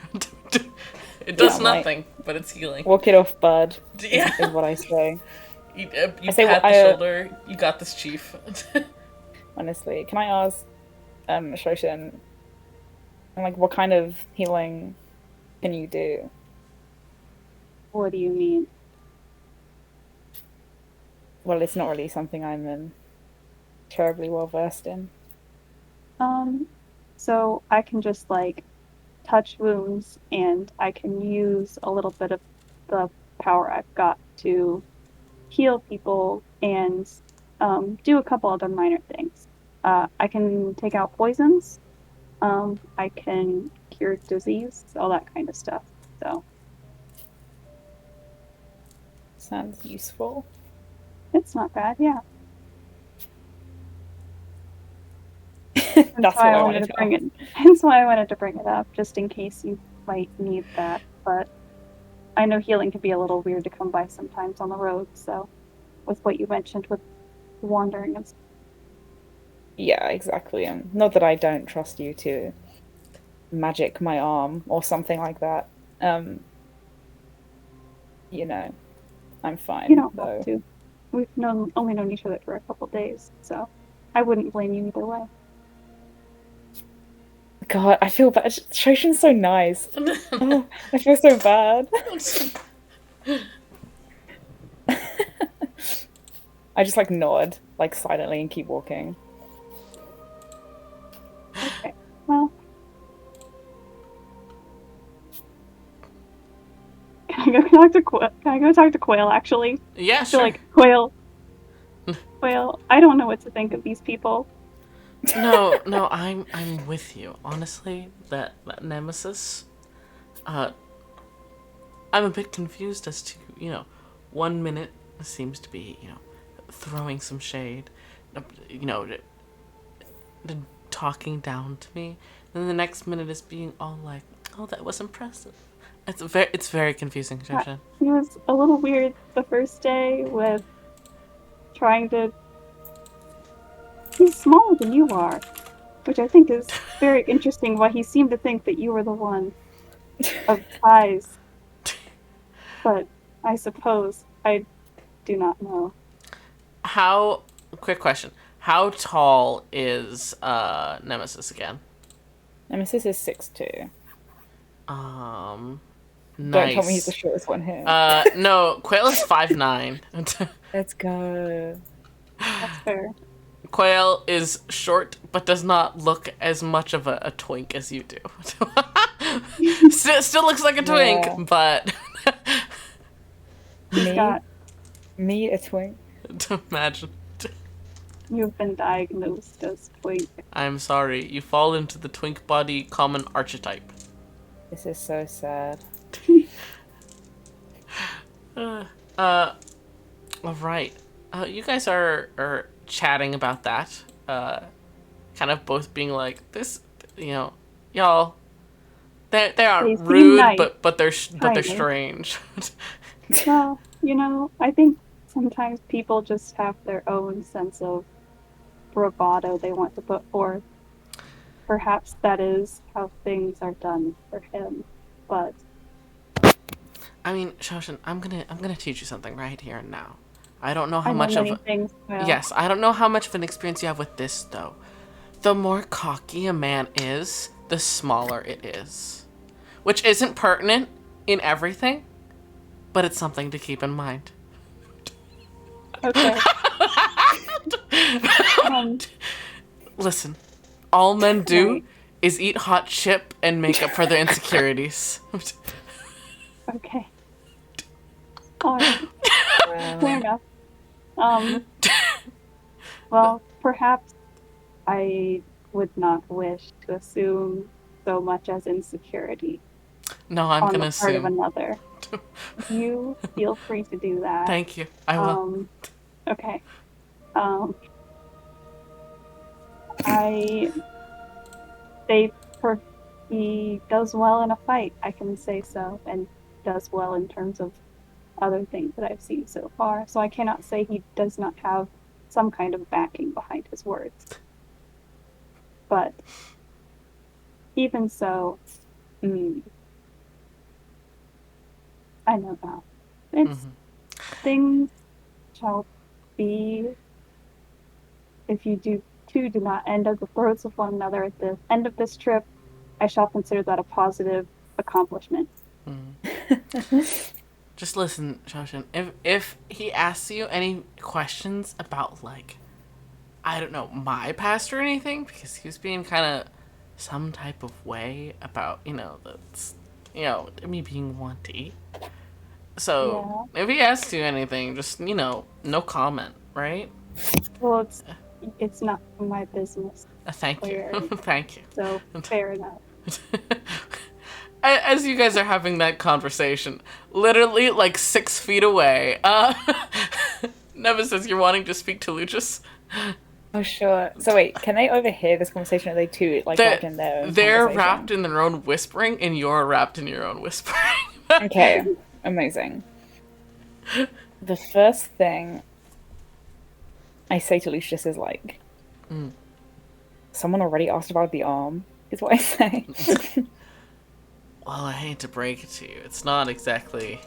It Yeah, does I'm like, nothing, but it's healing. walk it off, bud, Yeah. is what I say. You I say, what pat the shoulder, you got this, chief. honestly, can I ask, Shoshin, like, what kind of healing can you do? What do you mean? Well, it's not really something I'm terribly well versed in. Um, so I can just like touch wounds and I can use a little bit of the power I've got to heal people and do a couple other minor things. I can take out poisons. I can cure disease, all that kind of stuff. So Sounds useful. it's not bad, yeah. That's That's why all I I wanted wanted to to bring know. it. That's why I wanted to bring it up, just in case you might need that. But I know healing can be a little weird to come by sometimes on the road. So with what you mentioned with wandering and stuff. Yeah, exactly. And not that I don't trust you to magic my arm or something like that. Um, you know, I'm You fine don't have though. to. We've only known each other for a couple days, so I wouldn't blame you either way. God, I feel bad. Shoshin's so nice. Oh, I feel so bad. I just like nod, like silently, and keep walking. Okay. Well, can I go talk to Quail? Can I go talk to Quail? Actually, Yeah, I feel sure. like Quail. Quail. I don't know what to think of these people. No, I'm with you. Honestly, that Nemesis, uh, I'm a bit confused as to, 1 minute seems to be, throwing some shade, you know, talking down to me, and the next minute is being all like, "Oh, that was impressive." It's very confusing, Shoshin. He was a little weird the first day with trying to. He's smaller than you are, which I think is very interesting. Why he seemed to think that you were the one of size, but I suppose I do not know. How? Quick question. How tall is Nemesis again? Nemesis is 6'2". Um, Don't tell me he's the nice. shortest one here. No, Quail is 5'9". Let's go. That's fair. Quail is short, but does not look as much of a twink as you do. Still looks like a twink, Yeah. but He's Me? got. Me, a twink? imagine. You've been diagnosed as twink. I'm sorry, you fall into the twink body common archetype. This is so sad. All right. You guys are chatting about that. Kind of both being like this, y'all. They They aren't seem rude, nice, but they're kind of. strange. Well, I think sometimes people just have their own sense of bravado they want to put forth. Perhaps that is how things are done for him. But I mean, Shoshin, I'm gonna teach you something right here and now. I don't know how I know much of many things well. yes, I don't know how much of an experience you have with this though. The more cocky a man is, the smaller it is. Which isn't pertinent in everything, but it's something to keep in mind. Okay. Um, Listen, all men do right. is eat hot chip and make up for their insecurities. Okay. All right. Fair Wow. enough. Um, well, perhaps I would not wish to assume so much as insecurity No, I'm on gonna the part of assume. another. You feel free to do that. Thank you. I will. Um, okay. Um, I they per he does well in a fight, I can say so, and does well in terms of other things that I've seen so far. So I cannot say he does not have some kind of backing behind his words. But even so, mm, I know now. It's things shall be if you do not end at the throats of one another at the end of this trip. I shall consider that a positive accomplishment. Just listen, Shoshin. If he asks you any questions about like, I don't know, my past or anything, because he was being kind of some type of way about that's me being wanty. So Yeah. if he asks you anything, just no comment, right? Well, it's not my business. Thank you, Clear. thank you. So fair enough. As you guys are having that conversation, literally like 6 feet away, Nemesis, you're wanting to speak to Lucius? Oh, sure. So wait, can they overhear this conversation? Or are they too like wrapped in their own They're conversation? wrapped in their own whispering, and you're wrapped in your own whispering. Okay, amazing. The first thing I say to Lucius is like, someone already asked about the arm, is what I say. Well, I hate to break it to you, it's not exactly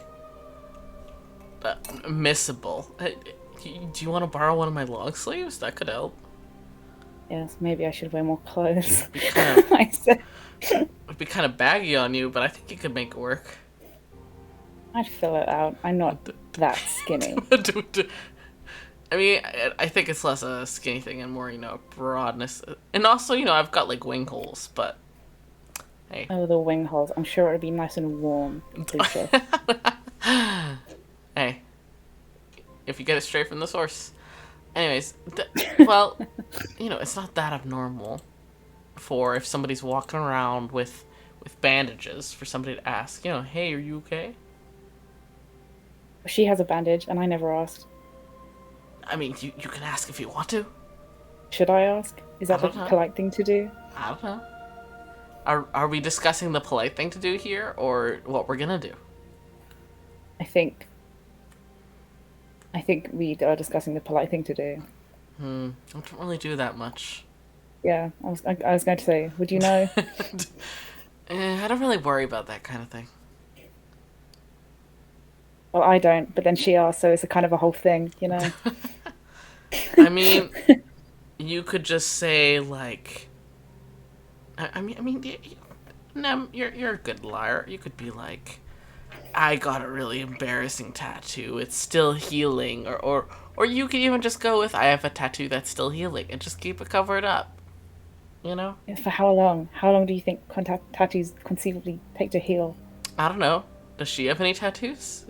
missable. Do you want to borrow one of my long sleeves? That could help. Yes, maybe I should wear more clothes. Kind of, I said, it'd be kind of baggy on you, but I think you could make it work. I'd fill it out. I'm not that skinny. I mean, I think it's less a skinny thing and more, broadness. And also, I've got like wing holes, but hey. Oh, the wing holes. I'm sure it would be nice and warm, Lucius. Hey, if you get it straight from the source. Anyways, well, it's not that abnormal for if somebody's walking around with bandages for somebody to ask, hey, are you okay? She has a bandage, and I never asked. I mean, you can ask if you want to. Should I ask? Is that the I don't know. polite thing to do? I don't know. Are we discussing the polite thing to do here, or what we're gonna do? I think we are discussing the polite thing to do. I don't really do that much. Yeah, I was going to say, would you know? I don't really worry about that kind of thing. Well, I don't, but then she asked, so it's a kind of a whole thing, I mean, you could just say like, you're a good liar. You could be like, I got a really embarrassing tattoo. It's still healing, or you could even just go with, I have a tattoo that's still healing, and just keep it covered up. For how long? How long do you think tattoos conceivably take to heal? I don't know. Does she have any tattoos?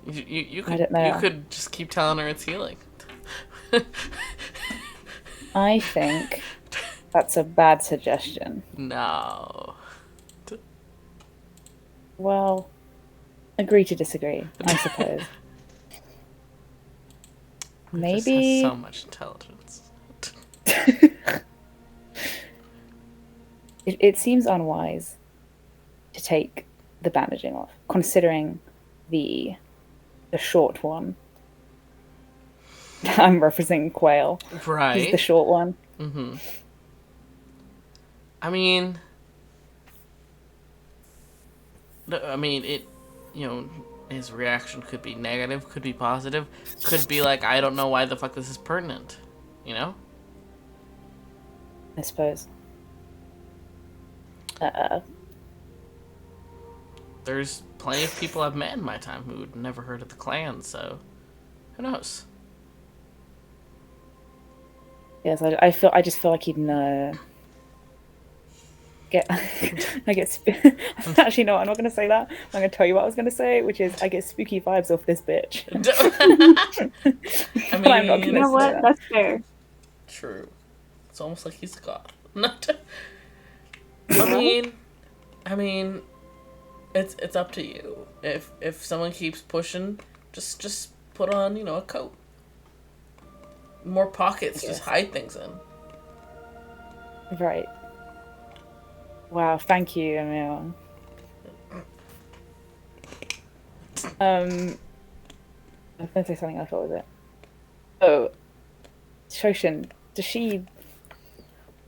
You could, I don't know. You could just keep telling her it's healing. I think that's a bad suggestion. No. Well, agree to disagree, I suppose. Maybe. Has so much intelligence. It seems unwise to take the bandaging off, considering the short one. I'm referencing Quail. Right. He's the short one. Mm-hmm. I mean, it, his reaction could be negative, could be positive, could be like, I don't know why the fuck this is pertinent, I suppose. There's plenty of people I've met in my time who'd never heard of the clan, so who knows? Yes, I just feel like he'd know. Actually, no, I'm not going to say that. I'm going to tell you what I was going to say, which is I get spooky vibes off this bitch. I mean, I'm not You know what? that. That's fair. True. It's almost like he's a god. I mean, it's up to you. If someone keeps pushing, just put on, a coat. More pockets, just hide things in. Right. Wow, thank you, Emil. I was going to say something else. What was it? Oh, Shoshen. Does she?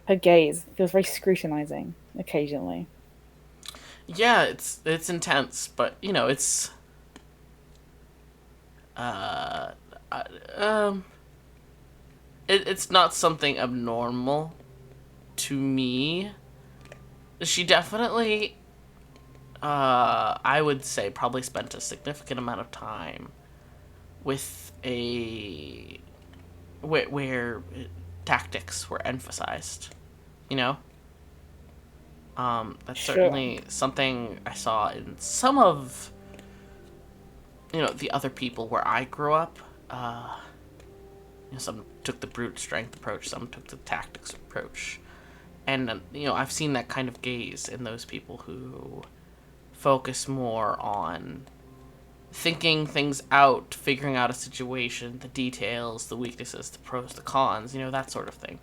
Her gaze feels very scrutinizing occasionally. Yeah, it's intense, but it's uh, uh um it's not something abnormal to me. She definitely, I would say, probably spent a significant amount of time with a where tactics were emphasized. You know, that's Sure. certainly something I saw in some of the other people where I grew up. Some took the brute strength approach, some took the tactics approach, and I've seen that kind of gaze in those people who focus more on thinking things out, figuring out a situation, the details, the weaknesses, the pros, the cons, that sort of thing.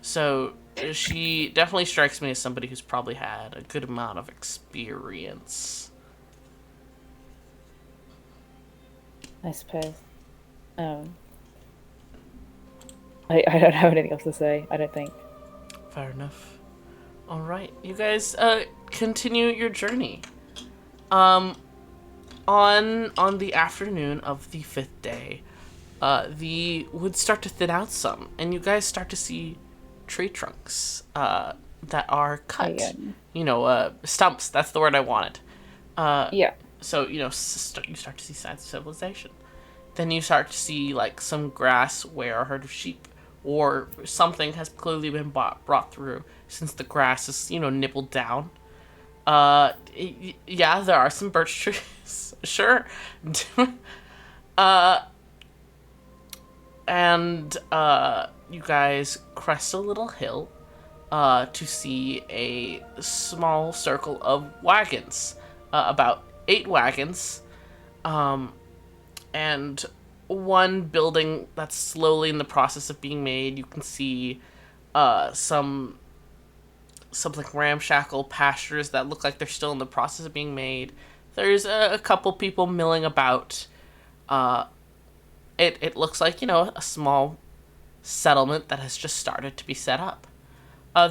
So she definitely strikes me as somebody who's probably had a good amount of experience. I suppose. Um, I don't have anything else to say. I don't think. Fair enough. All right, you guys continue your journey. On the afternoon of the fifth day, the woods start to thin out some, and you guys start to see tree trunks that are cut. Stumps. That's the word I wanted. Yeah. So you start to see signs of civilization. Then you start to see like some grass where a herd of sheep or something has clearly been brought through, since the grass is nibbled down. Yeah, there are some birch trees. Sure. uh, and you guys crest a little hill to see a small circle of wagons, about 8 wagons, and one building that's slowly in the process of being made. You can see some like ramshackle pastures that look like they're still in the process of being made. There's a couple people milling about. It looks like a small settlement that has just started to be set up.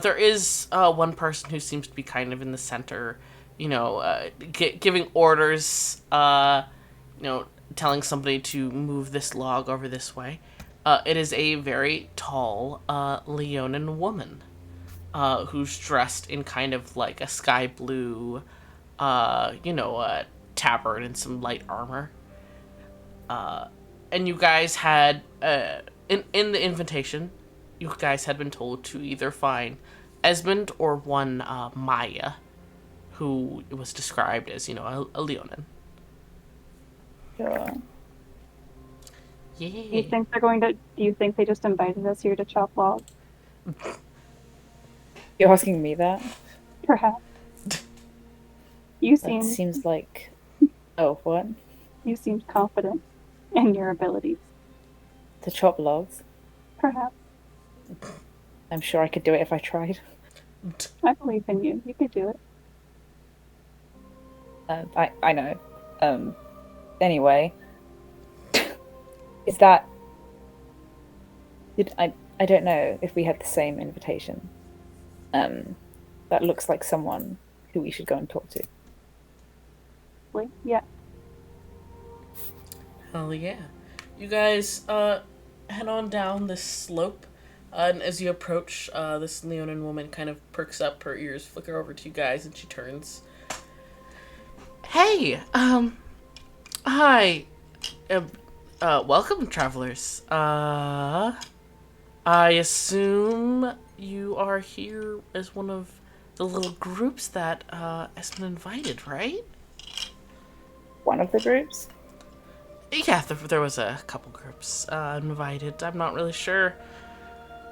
There is one person who seems to be kind of in the center, giving orders, telling somebody to move this log over this way. It is a very tall Leonin woman who's dressed in kind of like a sky blue, tabard and some light armor. And you guys had, in the invitation, you guys had been told to either find Esmond or one Maya, who was described as, a Leonin. Sure. Do Yeah. you think they're going to? Do you think they just invited us here to chop logs? You're asking me that? Perhaps. You That seem seems like. Oh, what? you seemed confident in your abilities. To chop logs? Perhaps. I'm sure I could do it if I tried. I believe in you. You could do it. I know. Anyway, is that? I don't know if we had the same invitation. That looks like someone who we should go and talk to. Yeah. Hell yeah. You guys head on down this slope, and as you approach, this Leonin woman kind of perks up, her ears flicker over to you guys, and she turns. Hey, hi. Welcome, travelers. I assume you are here as one of the little groups that has been invited, right? One of the groups? Yeah, there was a couple groups invited. I'm not really sure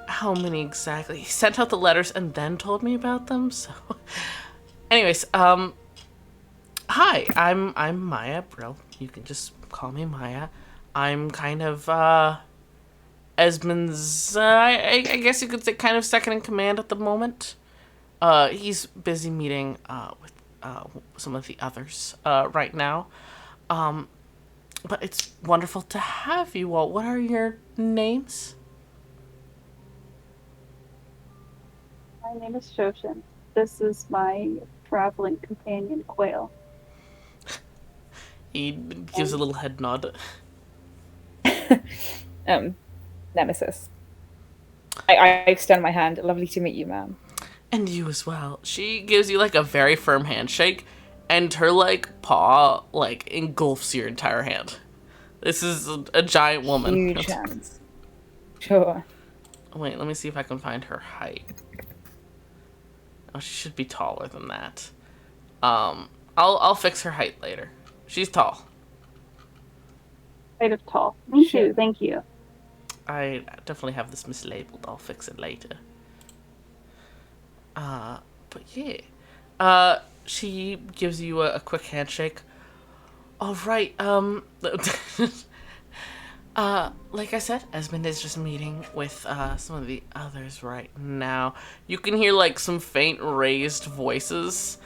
how many exactly. He sent out the letters and then told me about them. So, anyways, hi, I'm Maya Brill. You can just call me Maya. I'm kind of Esmond's. I guess you could say kind of second in command at the moment. He's busy meeting with some of the others right now. But it's wonderful to have you all. What are your names? My name is Shoshen. This is my traveling companion, Quail. He gives a little head nod. Um, Nemesis. I extend my hand. Lovely to meet you, ma'am. And you as well. She gives you like a very firm handshake, and her like paw like engulfs your entire hand. This is a giant woman. Huge hands. Sure. Wait, let me see if I can find her height. Oh, she should be taller than that. I'll fix her height later. She's tall. Kind of tall. Thank Sure. you, thank you. I definitely have this mislabeled. I'll fix it later. But yeah. She gives you a quick handshake. All right. Like I said, Esmond is just meeting with some of the others right now. You can hear like some faint raised voices.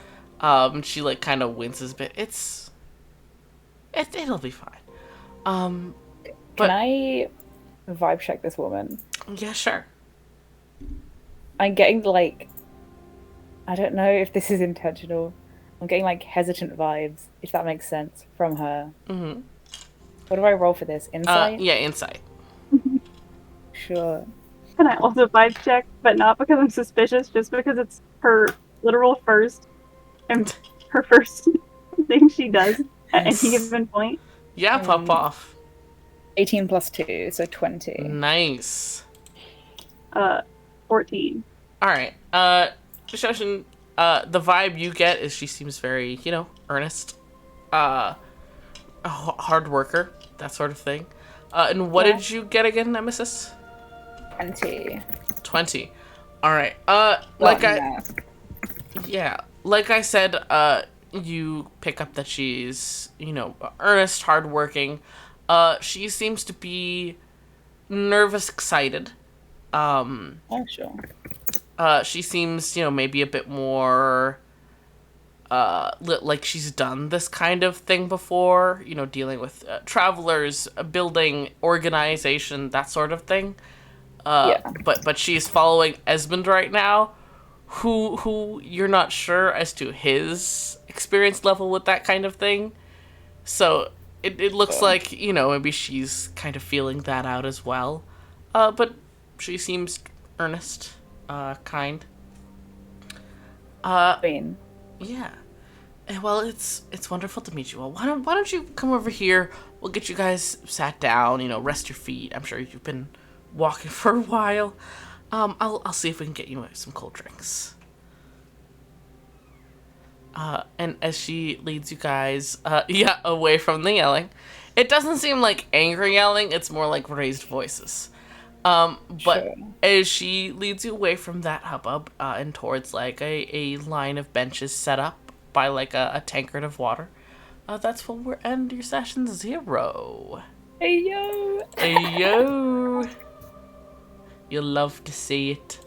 She like kind of winces a bit. It'll be fine. But Can I vibe check this woman? yeah, sure. I'm getting like, I don't know if this is intentional. I'm getting like hesitant vibes, if that makes sense, from her. Mm-hmm. What do I roll for this? Insight? Yeah, insight. Sure. Can I also vibe check, but not because I'm suspicious, just because it's her literal first and her first thing she does at any given point. Yeah, pop off. 18 plus 2, so 20. Nice. 14. All right. Shoshin, the vibe you get is she seems very, earnest, a hard worker, that sort of thing. And what did you get again, Nemesis? 20. 20. All right. Like I said, you pick up that she's, earnest, hardworking. She seems to be nervous, excited. Oh, sure. She seems, maybe a bit more, like she's done this kind of thing before, dealing with travelers, building organization, that sort of thing. Yeah. But she's following Esmond right now, who you're not sure as to his experience level with that kind of thing. So it looks like, maybe she's kind of feeling that out as well. But she seems earnest, kind. Queen. Yeah. Well, it's wonderful to meet you all. Why don't you come over here? We'll get you guys sat down, rest your feet. I'm sure you've been walking for a while. I'll see if we can get you some cold drinks. And as she leads you guys, away from the yelling, it doesn't seem like angry yelling. It's more like raised voices. But Sure. as she leads you away from that hubbub, and towards like a line of benches set up by like a tankard of water, that's when we'll end your session 0. Hey, yo! Hey yo! You'll love to see it.